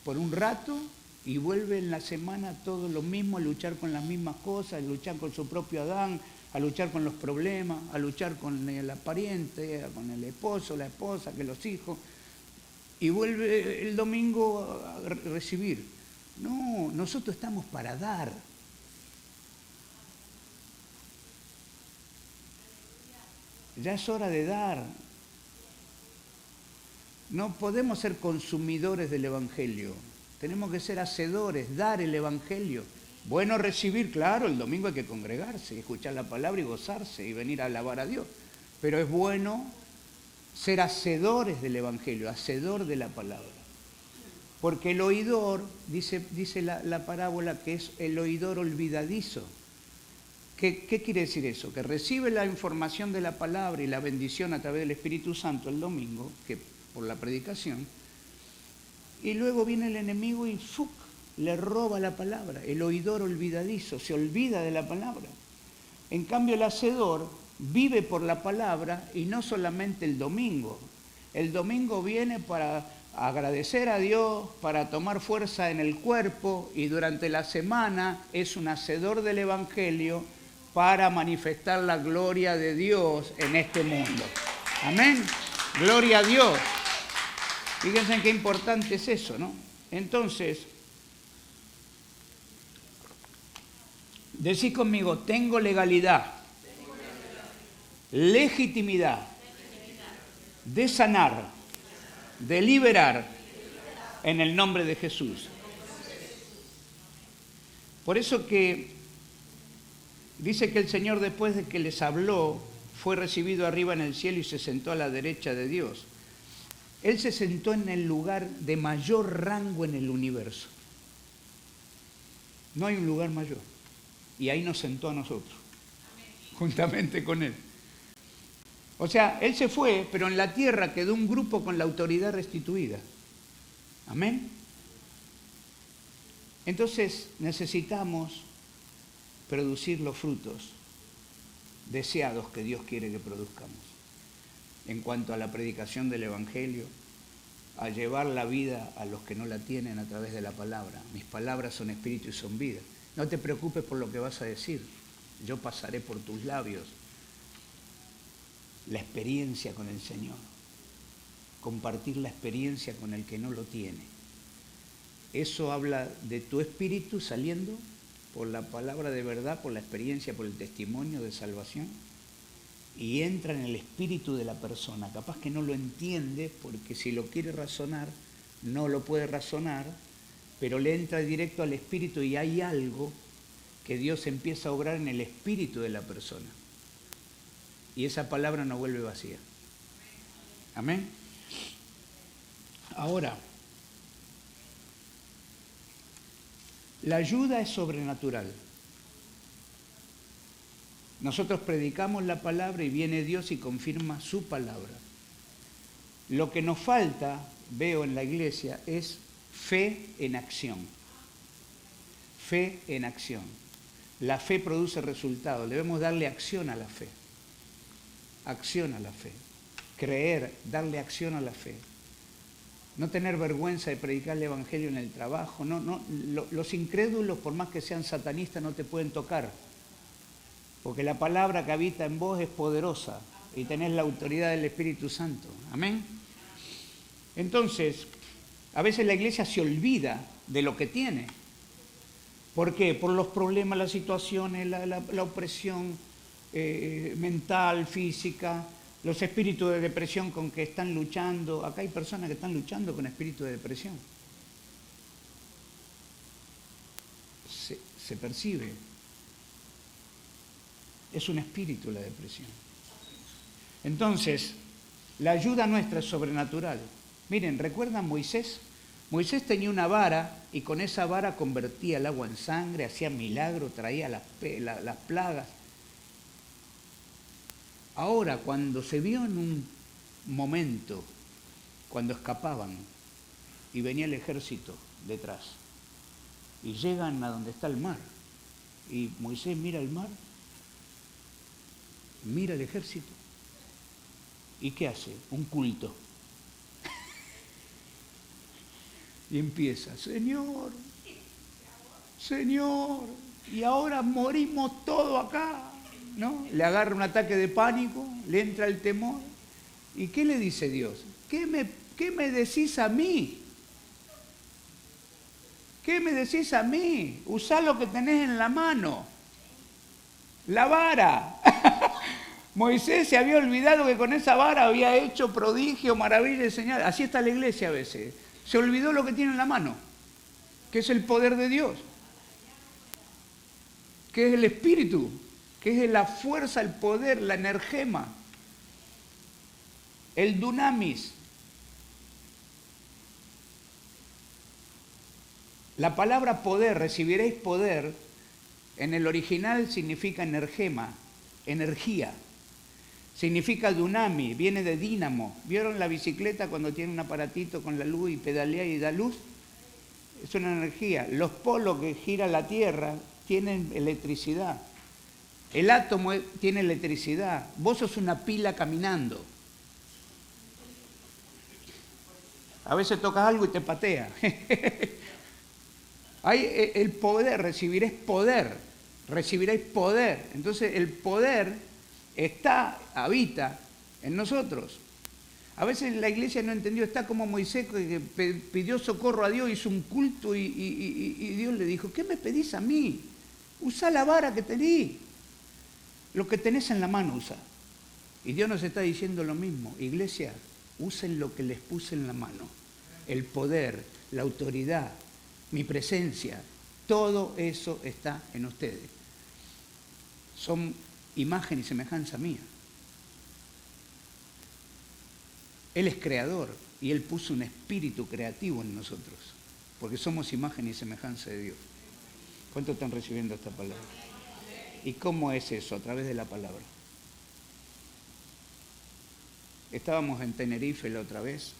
por un rato y vuelve en la semana todo lo mismo, a luchar con las mismas cosas, a luchar con su propio Adán, a luchar con los problemas, a luchar con el pariente, con el esposo, la esposa, que los hijos, y vuelve el domingo a recibir. No, nosotros estamos para dar. Ya es hora de dar. No podemos ser consumidores del Evangelio. Tenemos que ser hacedores, dar el Evangelio. Bueno recibir, claro, el domingo hay que congregarse, escuchar la palabra y gozarse y venir a alabar a Dios. Pero es bueno ser hacedores del Evangelio, hacedor de la palabra. Porque el oidor, dice la parábola, que es el oidor olvidadizo. ¿Qué quiere decir eso? Que recibe la información de la palabra y la bendición a través del Espíritu Santo el domingo, que por la predicación, y luego viene el enemigo y ¡fuc!, le roba la palabra. El oidor olvidadizo se olvida de la palabra. En cambio, el hacedor vive por la palabra y no solamente el domingo. El domingo viene para agradecer a Dios, para tomar fuerza en el cuerpo, y durante la semana es un hacedor del Evangelio para manifestar la gloria de Dios en este mundo. Amén. Gloria a Dios. Fíjense qué importante es eso, ¿no? Entonces, decís conmigo, tengo legalidad, legitimidad de sanar, de liberar en el nombre de Jesús. Por eso que dice que el Señor, después de que les habló, fue recibido arriba en el cielo y se sentó a la derecha de Dios. Él se sentó en el lugar de mayor rango en el universo. No hay un lugar mayor. Y ahí nos sentó a nosotros, juntamente con Él. O sea, Él se fue, pero en la tierra quedó un grupo con la autoridad restituida. Amén. Entonces necesitamos producir los frutos deseados que Dios quiere que produzcamos. En cuanto a la predicación del Evangelio, a llevar la vida a los que no la tienen a través de la palabra. Mis palabras son espíritu y son vida. No te preocupes por lo que vas a decir. Yo pasaré por tus labios. La experiencia con el Señor. Compartir la experiencia con el que no lo tiene. Eso habla de tu espíritu saliendo por la palabra de verdad, por la experiencia, por el testimonio de salvación. Y entra en el espíritu de la persona. Capaz que no lo entiende, porque si lo quiere razonar, no lo puede razonar, pero le entra directo al espíritu y hay algo que Dios empieza a obrar en el espíritu de la persona. Y esa palabra no vuelve vacía. Amén. Ahora, la ayuda es sobrenatural. Nosotros predicamos la palabra y viene Dios y confirma su palabra. Lo que nos falta, veo en la iglesia, es fe en acción. Fe en acción. La fe produce resultados. Debemos darle acción a la fe. Acción a la fe. Creer, darle acción a la fe. No tener vergüenza de predicar el Evangelio en el trabajo. Los incrédulos, por más que sean satanistas, no te pueden tocar. Porque la palabra que habita en vos es poderosa y tenés la autoridad del Espíritu Santo. Amén. Entonces, a veces la iglesia se olvida de lo que tiene. ¿Por qué? Por los problemas, las situaciones, la opresión mental, física, los espíritus de depresión con que están luchando. Acá hay personas que están luchando con espíritus de depresión. Se percibe. Es un espíritu la depresión. Entonces, la ayuda nuestra es sobrenatural. Miren, ¿recuerdan Moisés? Moisés tenía una vara y con esa vara convertía el agua en sangre, hacía milagros, traía las plagas. Ahora, cuando se vio en un momento, cuando escapaban y venía el ejército detrás, y llegan a donde está el mar, y Moisés mira el mar, mira el ejército, ¿y qué hace? Un culto. Y empieza, Señor, Señor, y ahora morimos todos acá, ¿no? Le agarra un ataque de pánico, le entra el temor. ¿Y qué le dice Dios? ¿Qué me decís a mí? ¿Qué me decís a mí? Usá lo que tenés en la mano, la vara. Moisés se había olvidado que con esa vara había hecho prodigio, maravilla y señal. Así está la iglesia a veces. Se olvidó lo que tiene en la mano, que es el poder de Dios, que es el espíritu, que es la fuerza, el poder, la energema, el dunamis. La palabra poder, recibiréis poder, en el original significa energema, energía. Significa dunami, viene de dínamo. ¿Vieron la bicicleta cuando tiene un aparatito con la luz y pedalea y da luz? Es una energía. Los polos que gira la Tierra tienen electricidad. El átomo tiene electricidad. Vos sos una pila caminando. A veces tocas algo y te patea. Hay el poder, recibiréis poder. Recibiréis poder. Entonces el poder habita en nosotros. A veces la iglesia no entendió, está como Moisés que pidió socorro a Dios, hizo un culto y Dios le dijo, ¿qué me pedís a mí? Usá la vara que tenés, lo que tenés en la mano usa. Y Dios nos está diciendo lo mismo, iglesia, usen lo que les puse en la mano, el poder, la autoridad, mi presencia, todo eso está en ustedes. Son imagen y semejanza mía. Él es creador y Él puso un espíritu creativo en nosotros, porque somos imagen y semejanza de Dios. ¿Cuántos están recibiendo esta palabra? ¿Y cómo es eso? A través de la palabra. Estábamos en Tenerife la otra vez,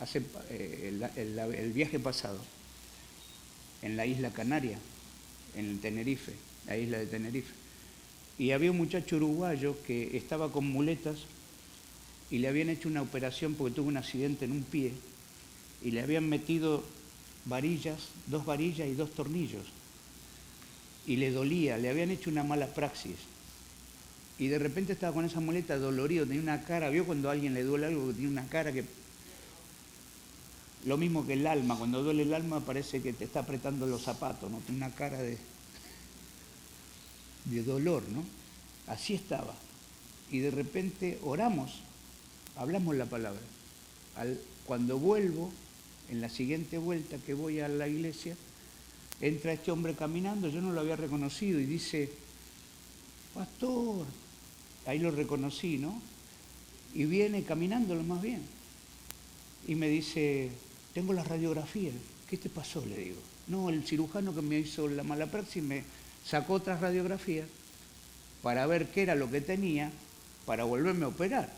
hace el viaje pasado, en la isla Canaria, en Tenerife, la isla de Tenerife. Y había un muchacho uruguayo que estaba con muletas y le habían hecho una operación porque tuvo un accidente en un pie y le habían metido varillas, 2 varillas y 2 tornillos. Y le dolía, le habían hecho una mala praxis. Y de repente estaba con esa muleta dolorido, tenía una cara, ¿vio cuando a alguien le duele algo que tiene una cara que... Lo mismo que el alma, cuando duele el alma parece que te está apretando los zapatos, ¿no? Tiene una cara de dolor, ¿no? Así estaba. Y de repente oramos, hablamos la palabra. Cuando vuelvo, en la siguiente vuelta que voy a la iglesia, entra este hombre caminando, yo no lo había reconocido, y dice, pastor, ahí lo reconocí, ¿no? Y viene caminando lo más bien. Y me dice, tengo la radiografía, ¿qué te pasó? Le digo. No, el cirujano que me hizo la mala praxis me sacó otras radiografías para ver qué era lo que tenía, para volverme a operar.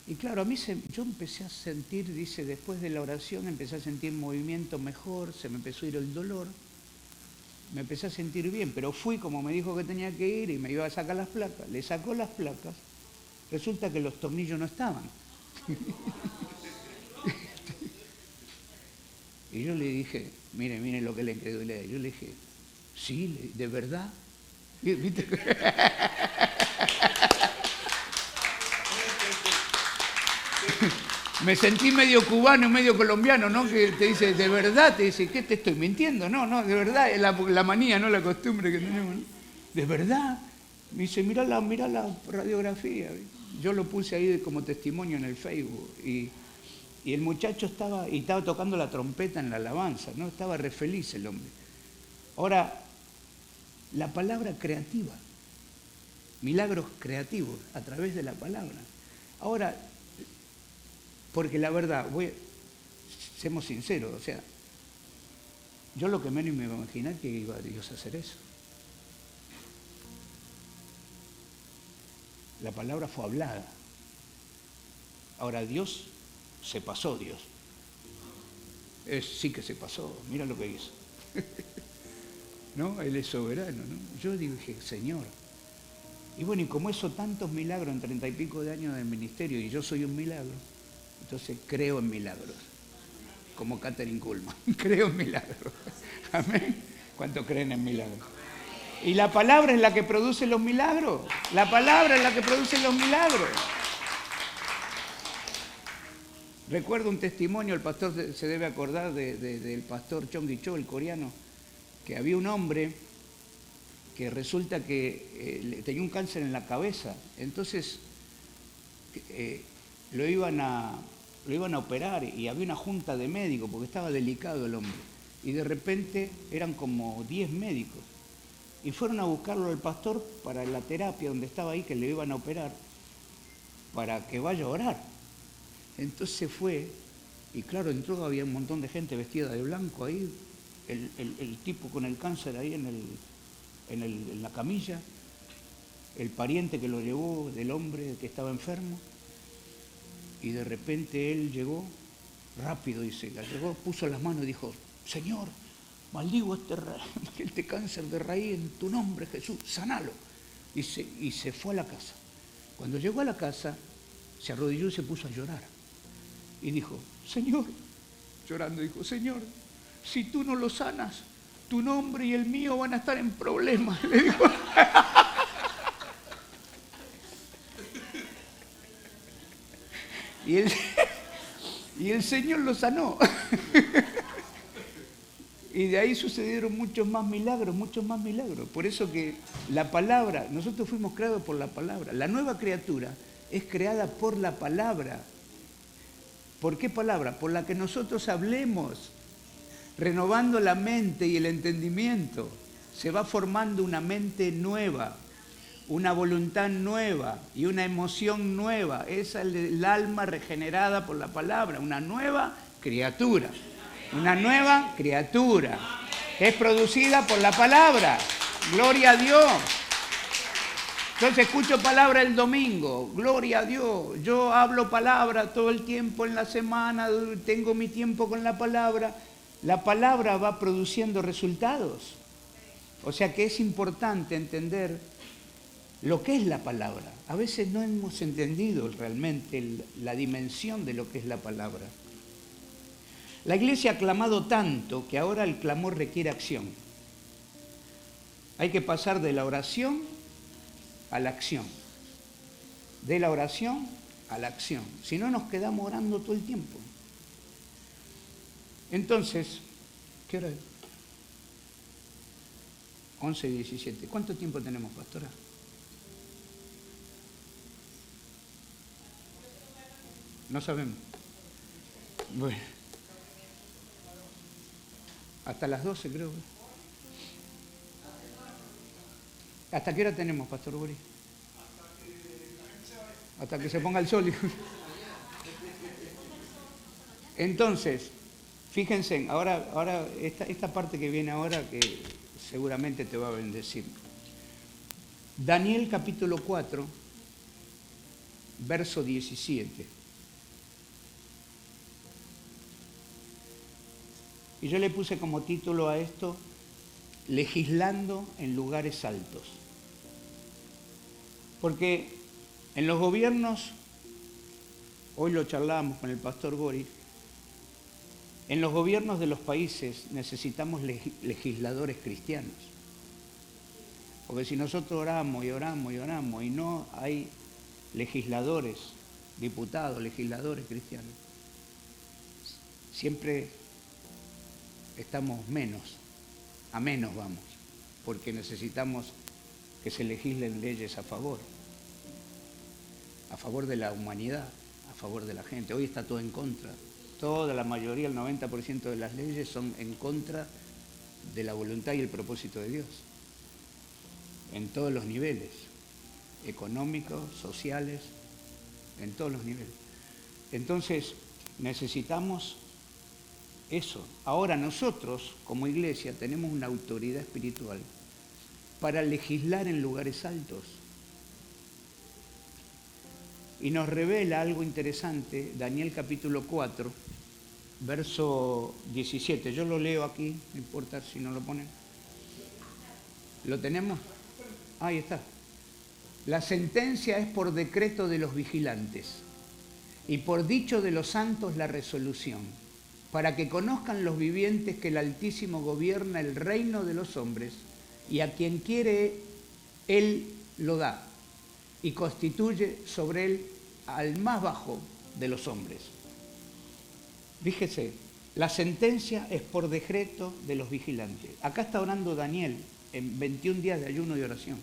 Y claro, yo empecé a sentir, dice, después de la oración, empecé a sentir movimiento mejor, se me empezó a ir el dolor, me empecé a sentir bien, pero fui como me dijo que tenía que ir y me iba a sacar las placas. Le sacó las placas, resulta que los tornillos no estaban. Y yo le dije, mire lo que es la incredulidad. Yo le dije, sí, ¿de verdad? ¿Viste? Me sentí medio cubano y medio colombiano, ¿no? Que te dice, ¿de verdad? Te dice, ¿qué te estoy mintiendo? No, no, de verdad, es la manía, no la costumbre que tenemos, ¿no? ¿De verdad? Me dice, mirá la radiografía. Yo lo puse ahí como testimonio en el Facebook. Y el muchacho estaba tocando la trompeta en la alabanza, ¿no? Estaba re feliz el hombre. Ahora, la palabra creativa, milagros creativos a través de la palabra. Ahora, porque la verdad, seamos sinceros, o sea, yo lo que menos me iba a imaginar que iba Dios a hacer eso. La palabra fue hablada. Ahora Dios se pasó, Dios. Sí que se pasó, mira lo que hizo. ¿No? Él es soberano, ¿no? Yo dije, Señor. Y bueno, y como hizo tantos milagros en 30 y pico de años de ministerio, y yo soy un milagro, entonces creo en milagros. Como Katherine Kuhlman, creo en milagros. Amén. ¿Cuántos creen en milagros? Y la palabra es la que produce los milagros. La palabra es la que produce los milagros. Recuerdo un testimonio, el pastor se debe acordar del pastor Chong Cho, el coreano, que había un hombre que resulta que tenía un cáncer en la cabeza. Entonces lo iban a operar y había una junta de médicos porque estaba delicado el hombre. Y de repente eran como 10 médicos. Y fueron a buscarlo al pastor para la terapia donde estaba ahí, que le iban a operar, para que vaya a orar. Entonces fue, y claro, entró, había un montón de gente vestida de blanco ahí, el tipo con el cáncer ahí en la camilla, el pariente que lo llevó del hombre que estaba enfermo, y de repente él llegó, rápido, dice, llegó, puso las manos y dijo, Señor, maldigo este cáncer de raíz en tu nombre, Jesús, sanalo. Y se fue a la casa. Cuando llegó a la casa, se arrodilló y se puso a llorar. Y dijo, Señor, llorando, dijo, Señor, si tú no lo sanas, tu nombre y el mío van a estar en problemas, le dijo. Y el Señor lo sanó. Y de ahí sucedieron muchos más milagros, muchos más milagros. Por eso que la palabra, nosotros fuimos creados por la palabra. La nueva criatura es creada por la palabra. ¿Por qué palabra? Por la que nosotros hablemos, renovando la mente y el entendimiento. Se va formando una mente nueva, una voluntad nueva y una emoción nueva. Esa es el alma regenerada por la palabra, una nueva criatura. Una nueva criatura que es producida por la palabra. Gloria a Dios. Entonces escucho palabra el domingo. Gloria a Dios. Yo hablo palabra todo el tiempo en la semana. Tengo mi tiempo con la palabra. La palabra va produciendo resultados. O sea que es importante entender lo que es la palabra. A veces no hemos entendido realmente la dimensión de lo que es la palabra. La iglesia ha clamado tanto que ahora el clamor requiere acción. Hay que pasar de la oración a la acción. De la oración a la acción. Si no, nos quedamos orando todo el tiempo. Entonces, ¿qué hora es? 11:17. ¿Cuánto tiempo tenemos, pastora? No sabemos. Bueno. Hasta las 12 creo. ¿Hasta qué hora tenemos, pastor Boris? Hasta que se ponga el sol. Entonces, fíjense, ahora esta parte que viene ahora que seguramente te va a bendecir. Daniel capítulo 4, verso 17. Y yo le puse como título a esto, legislando en lugares altos. Porque en los gobiernos, hoy lo charlábamos con el pastor Boris, en los gobiernos de los países necesitamos legisladores cristianos. Porque si nosotros oramos y oramos y oramos y no hay legisladores, diputados, legisladores cristianos, siempre estamos a menos vamos, porque necesitamos que se legislen leyes a favor de la humanidad, a favor de la gente. Hoy está todo en contra. Toda la mayoría, el 90% de las leyes son en contra de la voluntad y el propósito de Dios, en todos los niveles, económicos, sociales, en todos los niveles. Entonces, necesitamos eso. Ahora nosotros, como iglesia, tenemos una autoridad espiritual para legislar en lugares altos. Y nos revela algo interesante, Daniel capítulo 4, verso 17. Yo lo leo aquí, no importa si no lo ponen. ¿Lo tenemos? Ahí está. La sentencia es por decreto de los vigilantes y por dicho de los santos la resolución, para que conozcan los vivientes que el Altísimo gobierna el reino de los hombres y a quien quiere Él lo da y constituye sobre él al más bajo de los hombres. Fíjese, la sentencia es por decreto de los vigilantes. Acá está orando Daniel en 21 días de ayuno y oración.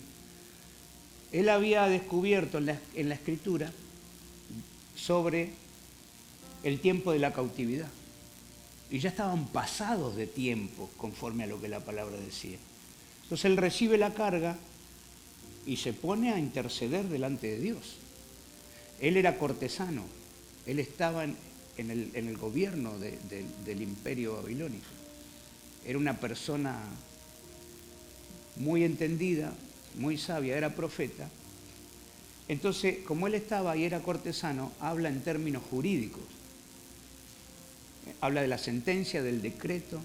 Él había descubierto en la Escritura sobre el tiempo de la cautividad. Y ya estaban pasados de tiempo conforme a lo que la palabra decía. Entonces él recibe la carga y se pone a interceder delante de Dios. Él era cortesano, él estaba en el gobierno del imperio babilónico. Era una persona muy entendida, muy sabia, era profeta. Entonces, como él estaba y era cortesano, habla en términos jurídicos. Habla de la sentencia, del decreto,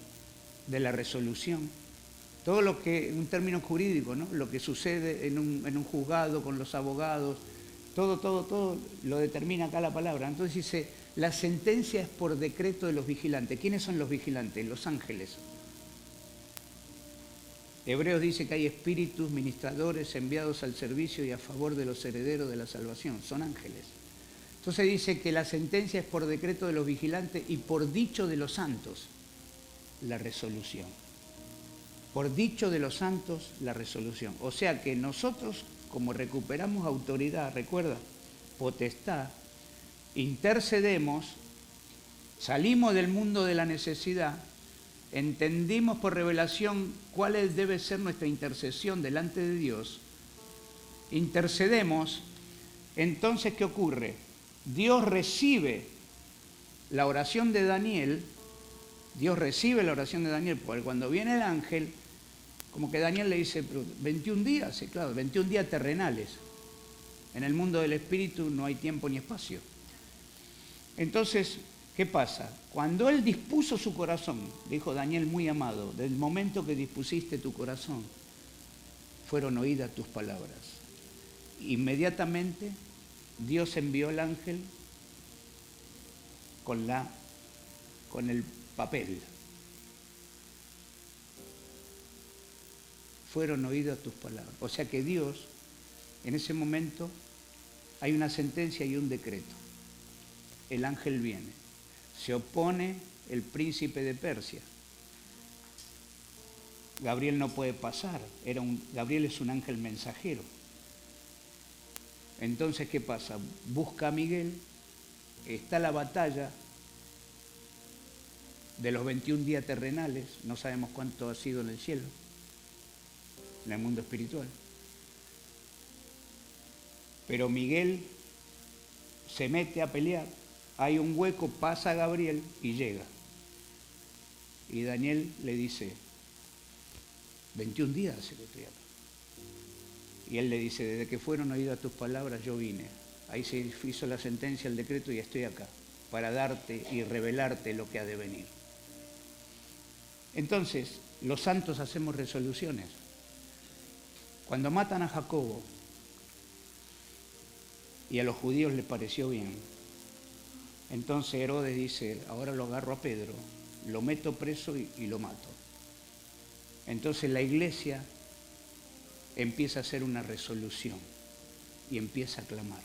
de la resolución. Todo lo que, un término jurídico, ¿no? Lo que sucede en un juzgado con los abogados, todo lo determina acá la palabra. Entonces dice, la sentencia es por decreto de los vigilantes. ¿Quiénes son los vigilantes? Los ángeles. Hebreos dice que hay espíritus ministradores enviados al servicio y a favor de los herederos de la salvación. Son ángeles. Entonces dice que la sentencia es por decreto de los vigilantes y por dicho de los santos, la resolución. Por dicho de los santos, la resolución. O sea que nosotros, como recuperamos autoridad, recuerda, potestad, intercedemos, salimos del mundo de la necesidad, entendimos por revelación cuál debe ser nuestra intercesión delante de Dios, intercedemos, entonces ¿qué ocurre? Dios recibe la oración de Daniel, porque cuando viene el ángel, como que Daniel le dice, 21 días, sí, claro, 21 días terrenales. En el mundo del espíritu no hay tiempo ni espacio. Entonces, ¿qué pasa? Cuando él dispuso su corazón, dijo Daniel, muy amado, del momento que dispusiste tu corazón, fueron oídas tus palabras. Inmediatamente, Dios envió al ángel con el papel. Fueron oídas tus palabras. O sea que Dios, en ese momento, hay una sentencia y un decreto. El ángel viene. Se opone el príncipe de Persia. Gabriel no puede pasar. Gabriel es un ángel mensajero. Entonces, ¿qué pasa? Busca a Miguel, está la batalla de los 21 días terrenales, no sabemos cuánto ha sido en el cielo, en el mundo espiritual. Pero Miguel se mete a pelear, hay un hueco, pasa a Gabriel y llega. Y Daniel le dice, 21 días hace que estoy acá. Y él le dice, desde que fueron oídas tus palabras yo vine. Ahí se hizo la sentencia, el decreto y estoy acá, para darte y revelarte lo que ha de venir. Entonces, los santos hacemos resoluciones. Cuando matan a Jacobo, y a los judíos les pareció bien, entonces Herodes dice, ahora lo agarro a Pedro, lo meto preso y lo mato. Entonces la iglesia empieza a hacer una resolución y empieza a clamar.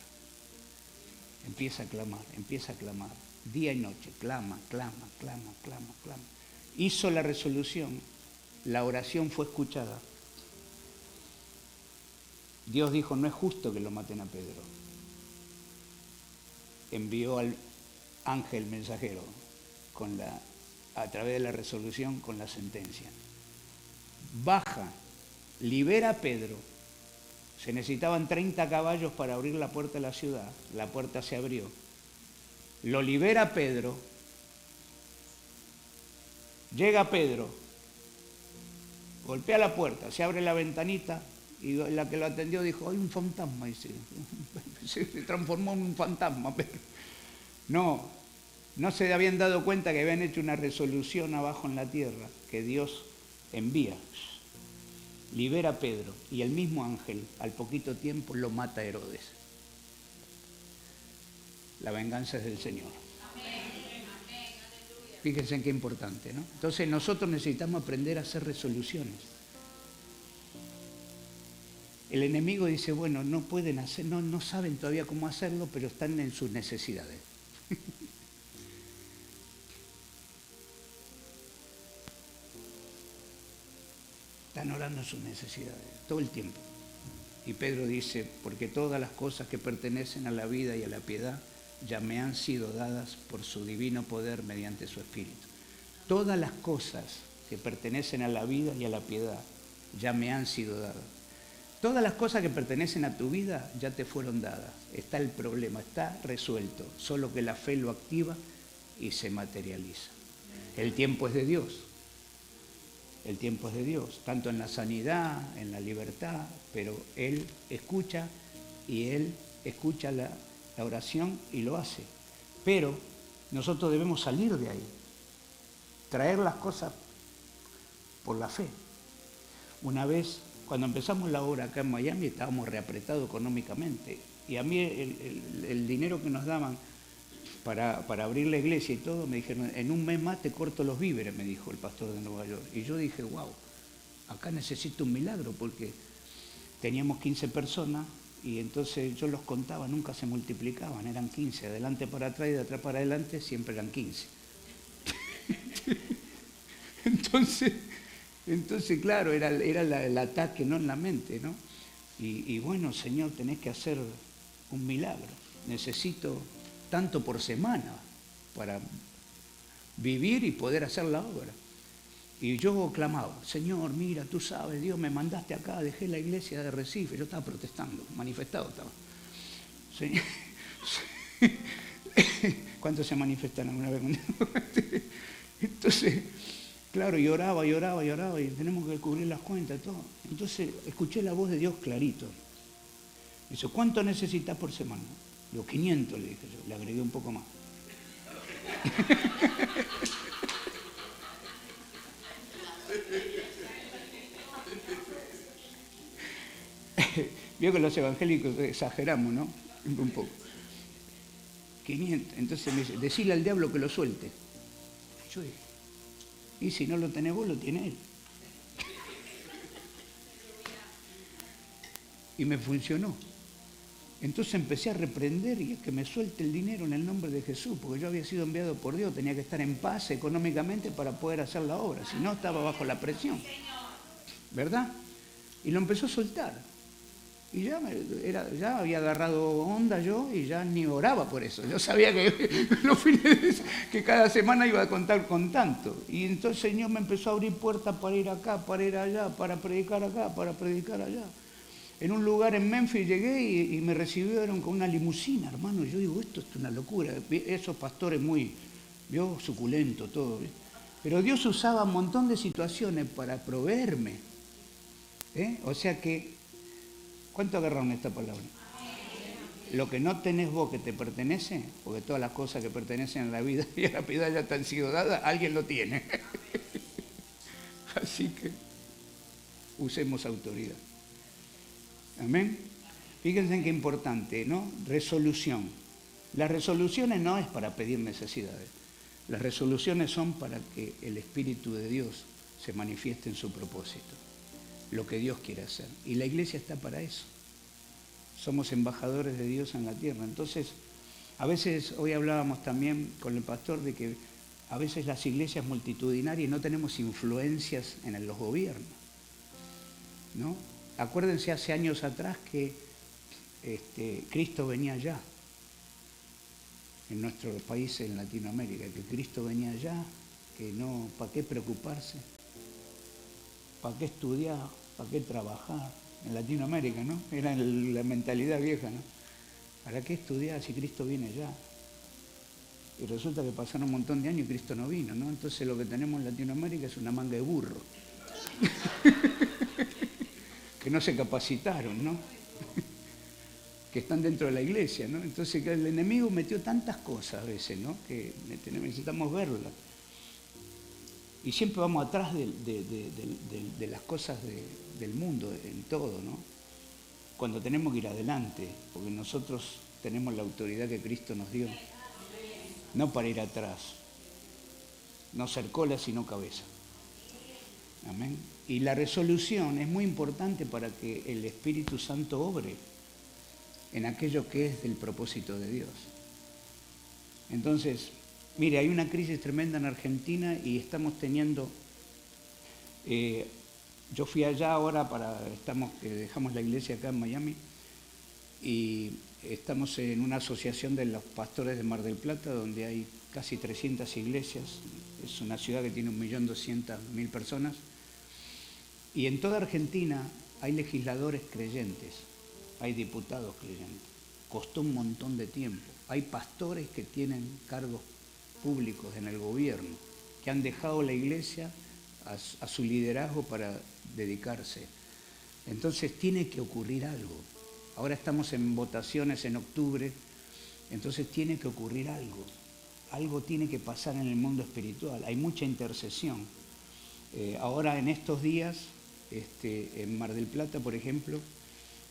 Empieza a clamar, día y noche, clama. Hizo la resolución, la oración fue escuchada. Dios dijo, no es justo que lo maten a Pedro. Envió al ángel mensajero a través de la resolución con la sentencia. Baja, libera a Pedro. Se necesitaban 30 caballos para abrir la puerta de la ciudad. La puerta se abrió. Lo libera Pedro. Llega Pedro. Golpea la puerta. Se abre la ventanita. Y la que lo atendió dijo, hay un fantasma. Y se transformó en un fantasma. Pero no se habían dado cuenta que habían hecho una resolución abajo en la tierra que Dios envía. Libera a Pedro y el mismo ángel al poquito tiempo lo mata a Herodes. La venganza es del Señor. Fíjense en qué importante, ¿no? Entonces nosotros necesitamos aprender a hacer resoluciones. El enemigo dice, bueno, no pueden hacer, no saben todavía cómo hacerlo, pero están en sus necesidades. Están orando sus necesidades todo el tiempo. Y Pedro dice, porque todas las cosas que pertenecen a la vida y a la piedad ya me han sido dadas por su divino poder mediante su Espíritu. Todas las cosas que pertenecen a la vida y a la piedad ya me han sido dadas. Todas las cosas que pertenecen a tu vida ya te fueron dadas. Está el problema, está resuelto. Solo que la fe lo activa y se materializa. El tiempo es de Dios. El tiempo es de Dios, tanto en la sanidad, en la libertad, pero Él escucha y Él escucha la oración y lo hace. Pero nosotros debemos salir de ahí, traer las cosas por la fe. Una vez, cuando empezamos la obra acá en Miami, estábamos reapretados económicamente y a mí el dinero que nos daban para abrir la iglesia y todo, me dijeron, en un mes más te corto los víveres, me dijo el pastor de Nueva York. Y yo dije, wow, acá necesito un milagro, porque teníamos 15 personas y entonces yo los contaba, nunca se multiplicaban, eran 15, adelante para atrás y de atrás para adelante siempre eran 15. Entonces claro, era el ataque, ¿no?, en la mente, ¿no? Y bueno, Señor, tenés que hacer un milagro, necesito tanto por semana para vivir y poder hacer la obra. Y yo clamaba, Señor, mira, tú sabes, Dios, me mandaste acá, dejé la iglesia de Recife, yo estaba protestando, manifestado estaba. Señor, ¿cuántos se manifestan alguna vez? Entonces, claro, y oraba, y tenemos que cubrir las cuentas y todo. Entonces, escuché la voz de Dios clarito. Dice, ¿cuánto necesitas por semana? Digo, 500, le dije yo, le agregué un poco más. Vio que los evangélicos exageramos, ¿no? Un poco. 500. Entonces me dice, decile al diablo que lo suelte. Yo dije, y si no lo tenés vos, lo tiene él. Y me funcionó. Entonces empecé a reprender y a que me suelte el dinero en el nombre de Jesús, porque yo había sido enviado por Dios, tenía que estar en paz económicamente para poder hacer la obra, si no estaba bajo la presión, ¿verdad? Y lo empezó a soltar. Y ya había agarrado onda yo y ya ni oraba por eso. Yo sabía que los fines que cada semana iba a contar con tanto. Y entonces el Señor me empezó a abrir puertas para ir acá, para ir allá, para predicar acá, para predicar allá. En un lugar en Memphis llegué y me recibieron con una limusina, hermano. Yo digo, esto es una locura. Esos pastores muy, suculento todo. Pero Dios usaba un montón de situaciones para proveerme. O sea que, ¿cuánto agarraron esta palabra? Lo que no tenés vos que te pertenece, porque todas las cosas que pertenecen a la vida y a la piedad ya te han sido dadas, alguien lo tiene. Así que usemos autoridad. Amén. Fíjense en qué importante, ¿no? Resolución. Las resoluciones no es para pedir necesidades. Las resoluciones son para que el Espíritu de Dios se manifieste en su propósito. Lo que Dios quiere hacer. Y la iglesia está para eso. Somos embajadores de Dios en la tierra. Entonces, A veces, hoy hablábamos también con el pastor de que a veces las iglesias multitudinarias no tenemos influencias en los gobiernos, ¿no? Acuérdense hace años atrás que Cristo venía allá, en nuestro país, en Latinoamérica, que Cristo venía allá, que no, ¿para qué preocuparse? ¿Para qué estudiar? ¿Para qué trabajar? En Latinoamérica, ¿no? Era la mentalidad vieja, ¿no? ¿Para qué estudiar si Cristo viene allá? Y resulta que pasaron un montón de años y Cristo no vino, ¿no? Entonces lo que tenemos en Latinoamérica es una manga de burro. Que no se capacitaron, ¿no? Que están dentro de la iglesia, ¿no? Entonces el enemigo metió tantas cosas a veces, ¿no? Que necesitamos verlas. Y siempre vamos atrás de las cosas del mundo, en todo, ¿no? Cuando tenemos que ir adelante, porque nosotros tenemos la autoridad que Cristo nos dio, no para ir atrás, no ser cola sino cabeza. Amén. Y la resolución es muy importante para que el Espíritu Santo obre en aquello que es del propósito de Dios. Entonces, mire, hay una crisis tremenda en Argentina y estamos teniendo... yo fui allá ahora dejamos la iglesia acá en Miami y estamos en una asociación de los pastores de Mar del Plata donde hay casi 300 iglesias. Es una ciudad que tiene 1.200.000 personas. Y en toda Argentina hay legisladores creyentes, hay diputados creyentes. Costó un montón de tiempo. Hay pastores que tienen cargos públicos en el gobierno, que han dejado la iglesia a su liderazgo para dedicarse. Entonces tiene que ocurrir algo. Ahora estamos en votaciones en octubre, entonces tiene que ocurrir algo. Algo tiene que pasar en el mundo espiritual. Hay mucha intercesión. Ahora en estos días, en Mar del Plata, por ejemplo,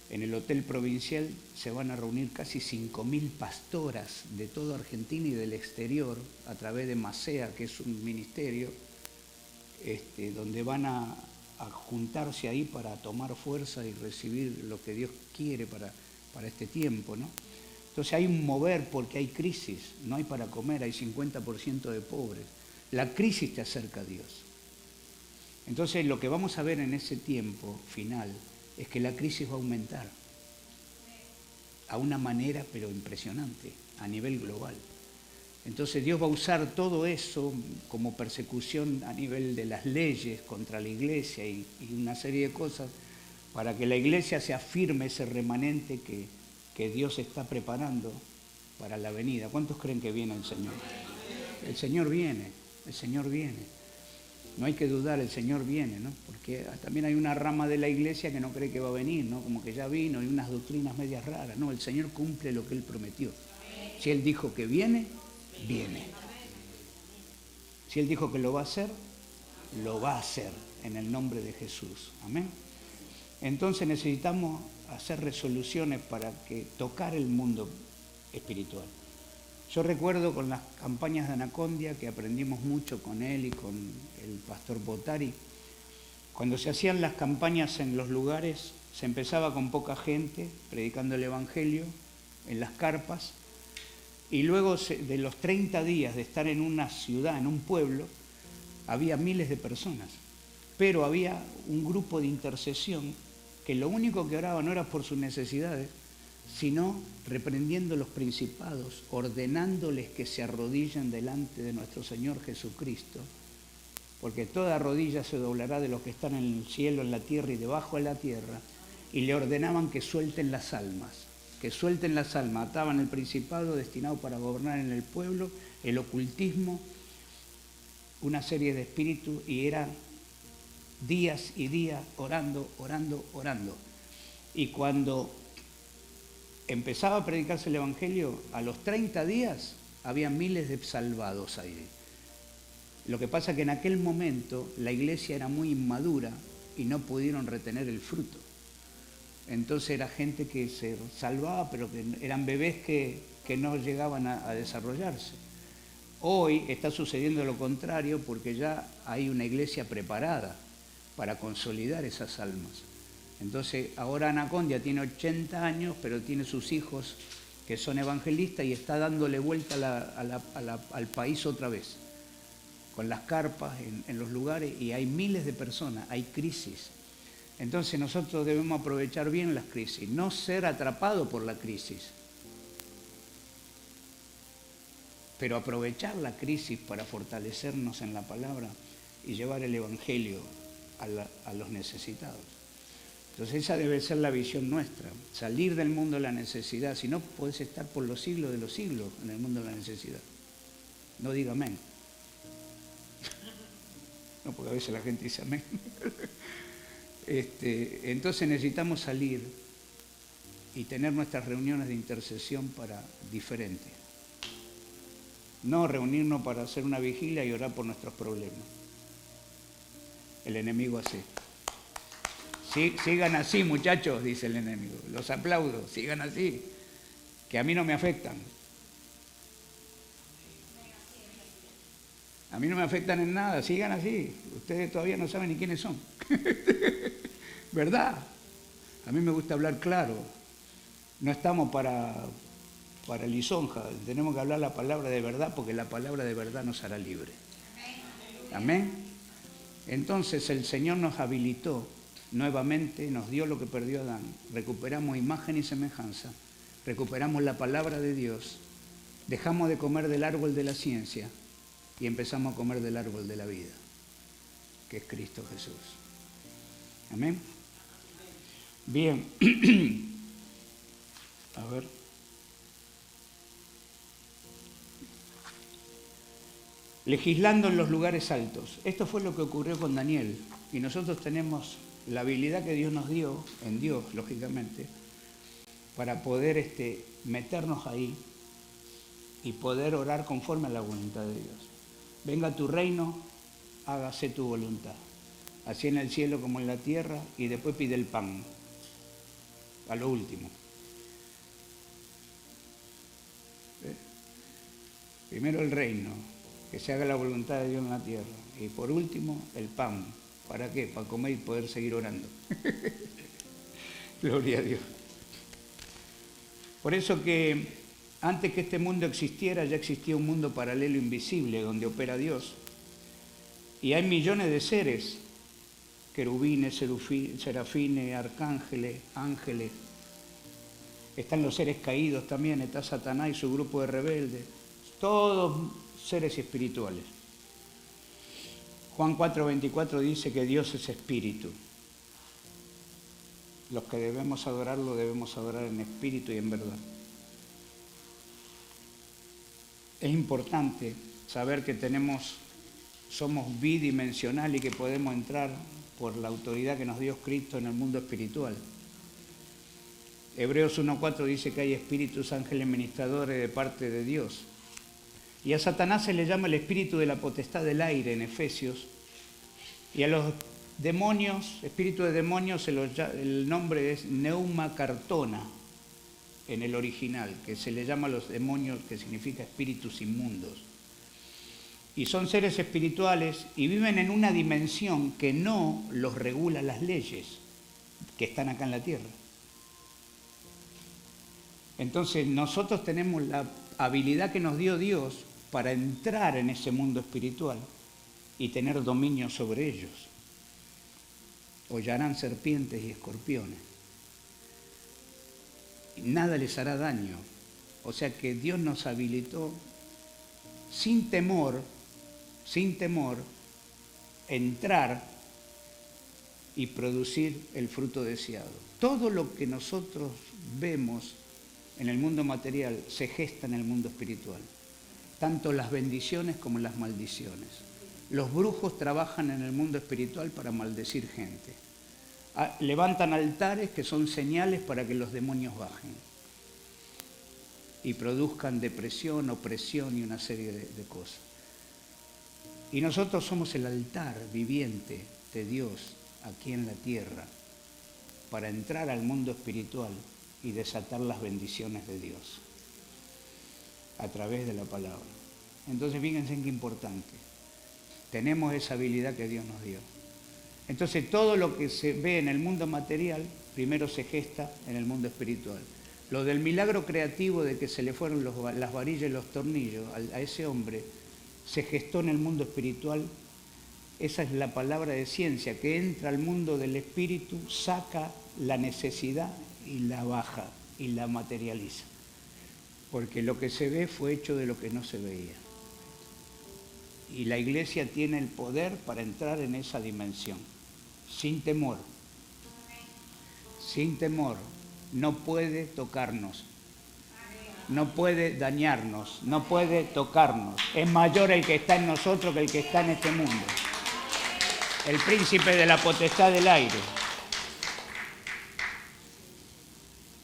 en el Hotel Provincial se van a reunir casi 5.000 pastoras de toda Argentina y del exterior a través de MASEA, que es un ministerio, donde van a juntarse ahí para tomar fuerza y recibir lo que Dios quiere para este tiempo, ¿no? Entonces hay un mover porque hay crisis, no hay para comer, hay 50% de pobres. La crisis te acerca a Dios. Entonces lo que vamos a ver en ese tiempo final es que la crisis va a aumentar a una manera pero impresionante a nivel global. Entonces Dios va a usar todo eso como persecución a nivel de las leyes contra la iglesia y una serie de cosas para que la iglesia se afirme ese remanente que Dios está preparando para la venida. ¿Cuántos creen que viene el Señor? El Señor viene, el Señor viene. No hay que dudar, el Señor viene, ¿no? Porque también hay una rama de la iglesia que no cree que va a venir, ¿no? Como que ya vino y unas doctrinas medias raras. No, el Señor cumple lo que Él prometió. Si Él dijo que viene, viene. Si Él dijo que lo va a hacer en el nombre de Jesús. Amén. Entonces necesitamos hacer resoluciones para tocar el mundo espiritual. Yo recuerdo con las campañas de Anacondia, que aprendimos mucho con él y con el pastor Botari, cuando se hacían las campañas en los lugares, se empezaba con poca gente, predicando el Evangelio, en las carpas, y luego de los 30 días de estar en una ciudad, en un pueblo, había miles de personas, pero había un grupo de intercesión que lo único que oraba no era por sus necesidades, sino reprendiendo los principados, ordenándoles que se arrodillen delante de nuestro Señor Jesucristo, porque toda rodilla se doblará de los que están en el cielo, en la tierra y debajo de la tierra, y le ordenaban que suelten las almas, ataban el principado destinado para gobernar en el pueblo, el ocultismo, una serie de espíritus, y eran días y días orando. Y cuando empezaba a predicarse el Evangelio, a los 30 días había miles de salvados ahí. Lo que pasa es que en aquel momento la iglesia era muy inmadura y no pudieron retener el fruto. Entonces era gente que se salvaba, pero que eran bebés que no llegaban a desarrollarse. Hoy está sucediendo lo contrario porque ya hay una iglesia preparada para consolidar esas almas. Entonces ahora Anacondia tiene 80 años, pero tiene sus hijos que son evangelistas y está dándole vuelta al país otra vez, con las carpas en los lugares, y hay miles de personas, hay crisis. Entonces nosotros debemos aprovechar bien las crisis, no ser atrapados por la crisis, pero aprovechar la crisis para fortalecernos en la palabra y llevar el evangelio a los necesitados. Entonces esa debe ser la visión nuestra, salir del mundo de la necesidad. Si no, podés estar por los siglos de los siglos en el mundo de la necesidad. No diga amén. No, porque a veces la gente dice amén. Entonces necesitamos salir y tener nuestras reuniones de intercesión para diferentes. No reunirnos para hacer una vigilia y orar por nuestros problemas. El enemigo hace. Sí, sigan así, muchachos, dice el enemigo. Los aplaudo, sigan así, que a mí no me afectan. A mí no me afectan en nada, sigan así. Ustedes todavía no saben ni quiénes son. ¿Verdad? A mí me gusta hablar claro. No estamos para lisonja, tenemos que hablar la palabra de verdad, porque la palabra de verdad nos hará libre. Amén. Entonces el Señor nos habilitó nuevamente, nos dio lo que perdió Adán. Recuperamos imagen y semejanza, recuperamos la palabra de Dios, dejamos de comer del árbol de la ciencia y empezamos a comer del árbol de la vida, que es Cristo Jesús. Amén. Bien. A ver. Legislando en los lugares altos. Esto fue lo que ocurrió con Daniel. Y nosotros tenemos la habilidad que Dios nos dio, en Dios, lógicamente, para poder meternos ahí y poder orar conforme a la voluntad de Dios. Venga tu reino, hágase tu voluntad, así en el cielo como en la tierra, y después pide el pan, a lo último. Primero el reino, que se haga la voluntad de Dios en la tierra, y por último el pan. ¿Para qué? Para comer y poder seguir orando. Gloria a Dios. Por eso que antes que este mundo existiera, ya existía un mundo paralelo invisible donde opera Dios. Y hay millones de seres, querubines, serafines, arcángeles, ángeles. Están los seres caídos también, está Satanás y su grupo de rebeldes. Todos seres espirituales. Juan 4:24 dice que Dios es espíritu. Los que debemos adorarlo debemos adorar en espíritu y en verdad. Es importante saber que somos bidimensional y que podemos entrar por la autoridad que nos dio Cristo en el mundo espiritual. Hebreos 1:4 dice que hay espíritus, ángeles ministradores de parte de Dios. Y a Satanás se le llama el espíritu de la potestad del aire en Efesios. Y a los demonios, espíritu de demonios, el nombre es Neuma Cartona en el original, que se le llama a los demonios, que significa espíritus inmundos. Y son seres espirituales y viven en una dimensión que no los regula las leyes que están acá en la tierra. Entonces nosotros tenemos la habilidad que nos dio Dios para entrar en ese mundo espiritual y tener dominio sobre ellos. Hollarán serpientes y escorpiones. Y nada les hará daño. O sea que Dios nos habilitó sin temor, entrar y producir el fruto deseado. Todo lo que nosotros vemos en el mundo material se gesta en el mundo espiritual. Tanto las bendiciones como las maldiciones. Los brujos trabajan en el mundo espiritual para maldecir gente. Levantan altares que son señales para que los demonios bajen y produzcan depresión, opresión y una serie de cosas. Y nosotros somos el altar viviente de Dios aquí en la tierra para entrar al mundo espiritual y desatar las bendiciones de Dios a través de la palabra. Entonces fíjense en qué importante. Tenemos esa habilidad que Dios nos dio. Entonces todo lo que se ve en el mundo material, primero se gesta en el mundo espiritual. Lo del milagro creativo de que se le fueron las varillas y los tornillos a ese hombre, se gestó en el mundo espiritual. Esa es la palabra de ciencia, que entra al mundo del espíritu, saca la necesidad y la baja y la materializa. Porque lo que se ve fue hecho de lo que no se veía. Y la iglesia tiene el poder para entrar en esa dimensión, sin temor. Sin temor. No puede tocarnos, no puede dañarnos, no puede tocarnos. Es mayor el que está en nosotros que el que está en este mundo. El príncipe de la potestad del aire.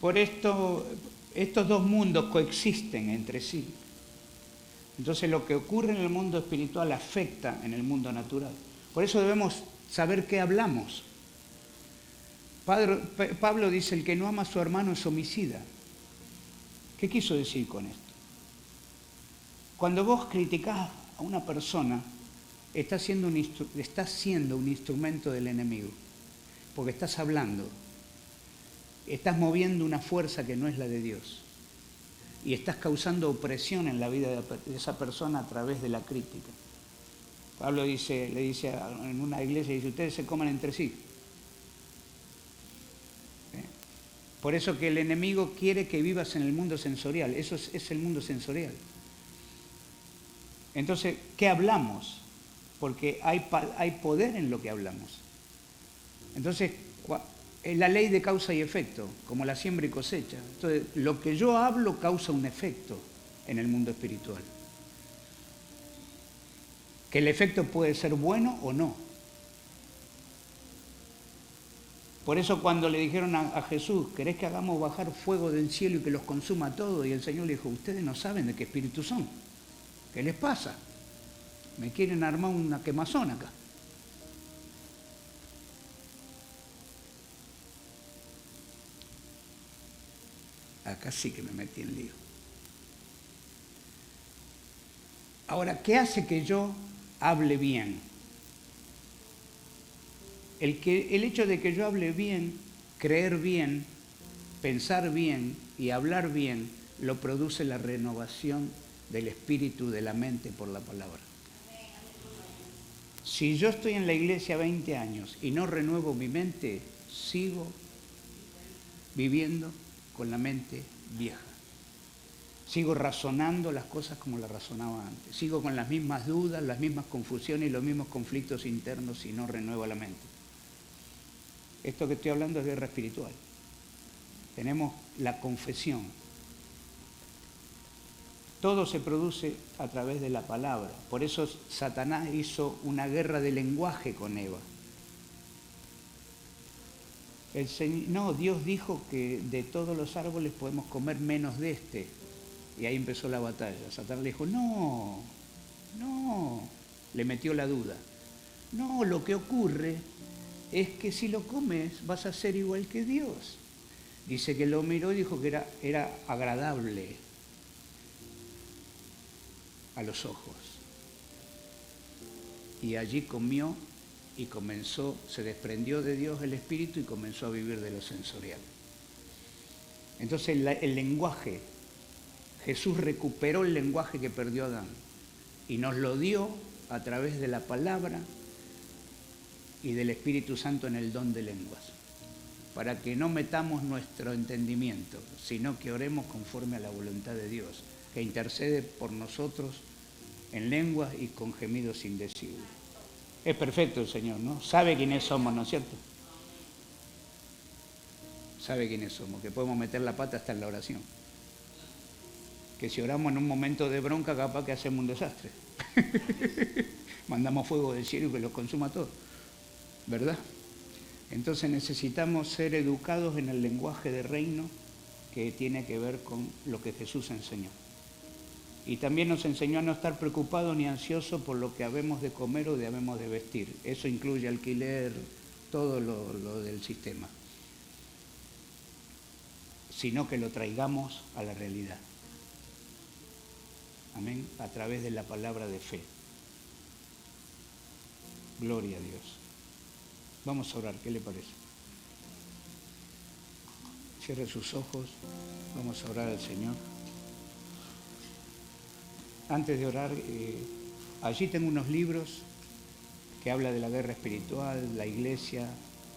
Por esto, estos dos mundos coexisten entre sí. Entonces lo que ocurre en el mundo espiritual afecta en el mundo natural. Por eso debemos saber qué hablamos. Pablo dice, el que no ama a su hermano es homicida. ¿Qué quiso decir con esto? Cuando vos criticás a una persona, estás siendo un instrumento del enemigo, porque estás hablando, estás moviendo una fuerza que no es la de Dios y estás causando opresión en la vida de esa persona a través de la crítica. Pablo le dice en una iglesia, dice, ustedes se coman entre sí. Por eso que el enemigo quiere que vivas en el mundo sensorial. Eso es el mundo sensorial. Entonces, ¿qué hablamos? Porque hay poder en lo que hablamos. Entonces, es la ley de causa y efecto, como la siembra y cosecha. Entonces, lo que yo hablo causa un efecto en el mundo espiritual. Que el efecto puede ser bueno o no. Por eso cuando le dijeron a Jesús, ¿querés que hagamos bajar fuego del cielo y que los consuma todo? Y el Señor le dijo, ustedes no saben de qué espíritu son. ¿Qué les pasa? Me quieren armar una quemazón acá. Acá sí que me metí en lío. Ahora, ¿qué hace que yo hable bien? El hecho de que yo hable bien, creer bien, pensar bien y hablar bien, lo produce la renovación del espíritu, de la mente por la palabra. Si yo estoy en la iglesia 20 años y no renuevo mi mente, sigo viviendo con la mente vieja. Sigo razonando las cosas como las razonaba antes. Sigo con las mismas dudas, las mismas confusiones y los mismos conflictos internos y no renuevo la mente. Esto que estoy hablando es guerra espiritual. Tenemos la confesión. Todo se produce a través de la palabra. Por eso Satanás hizo una guerra de lenguaje con Eva. Dios dijo que de todos los árboles podemos comer menos de este. Y ahí empezó la batalla. Satanás le dijo, no, le metió la duda. No, lo que ocurre es que si lo comes vas a ser igual que Dios. Dice que lo miró y dijo que era agradable a los ojos. Y allí comió y se desprendió de Dios el espíritu y comenzó a vivir de lo sensorial. Entonces el lenguaje, Jesús recuperó el lenguaje que perdió Adán y nos lo dio a través de la palabra y del Espíritu Santo en el don de lenguas, para que no metamos nuestro entendimiento, sino que oremos conforme a la voluntad de Dios, que intercede por nosotros en lenguas y con gemidos indecibles. Es perfecto el Señor, ¿no? Sabe quiénes somos, ¿no es cierto? Sabe quiénes somos, que podemos meter la pata hasta en la oración. Que si oramos en un momento de bronca, capaz que hacemos un desastre. Mandamos fuego del cielo y que los consuma todo, ¿verdad? Entonces necesitamos ser educados en el lenguaje de reino que tiene que ver con lo que Jesús enseñó. Y también nos enseñó a no estar preocupados ni ansiosos por lo que habemos de comer o habemos de vestir. Eso incluye alquiler, todo lo del sistema. Sino que lo traigamos a la realidad. Amén. A través de la palabra de fe. Gloria a Dios. Vamos a orar, ¿qué le parece? Cierre sus ojos, vamos a orar al Señor. Antes de orar, allí tengo unos libros que habla de la guerra espiritual, la iglesia,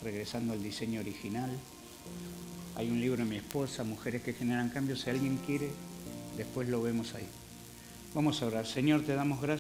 regresando al diseño original. Hay un libro de mi esposa, Mujeres que generan cambios. Si alguien quiere, después lo vemos ahí. Vamos a orar. Señor, te damos gracias.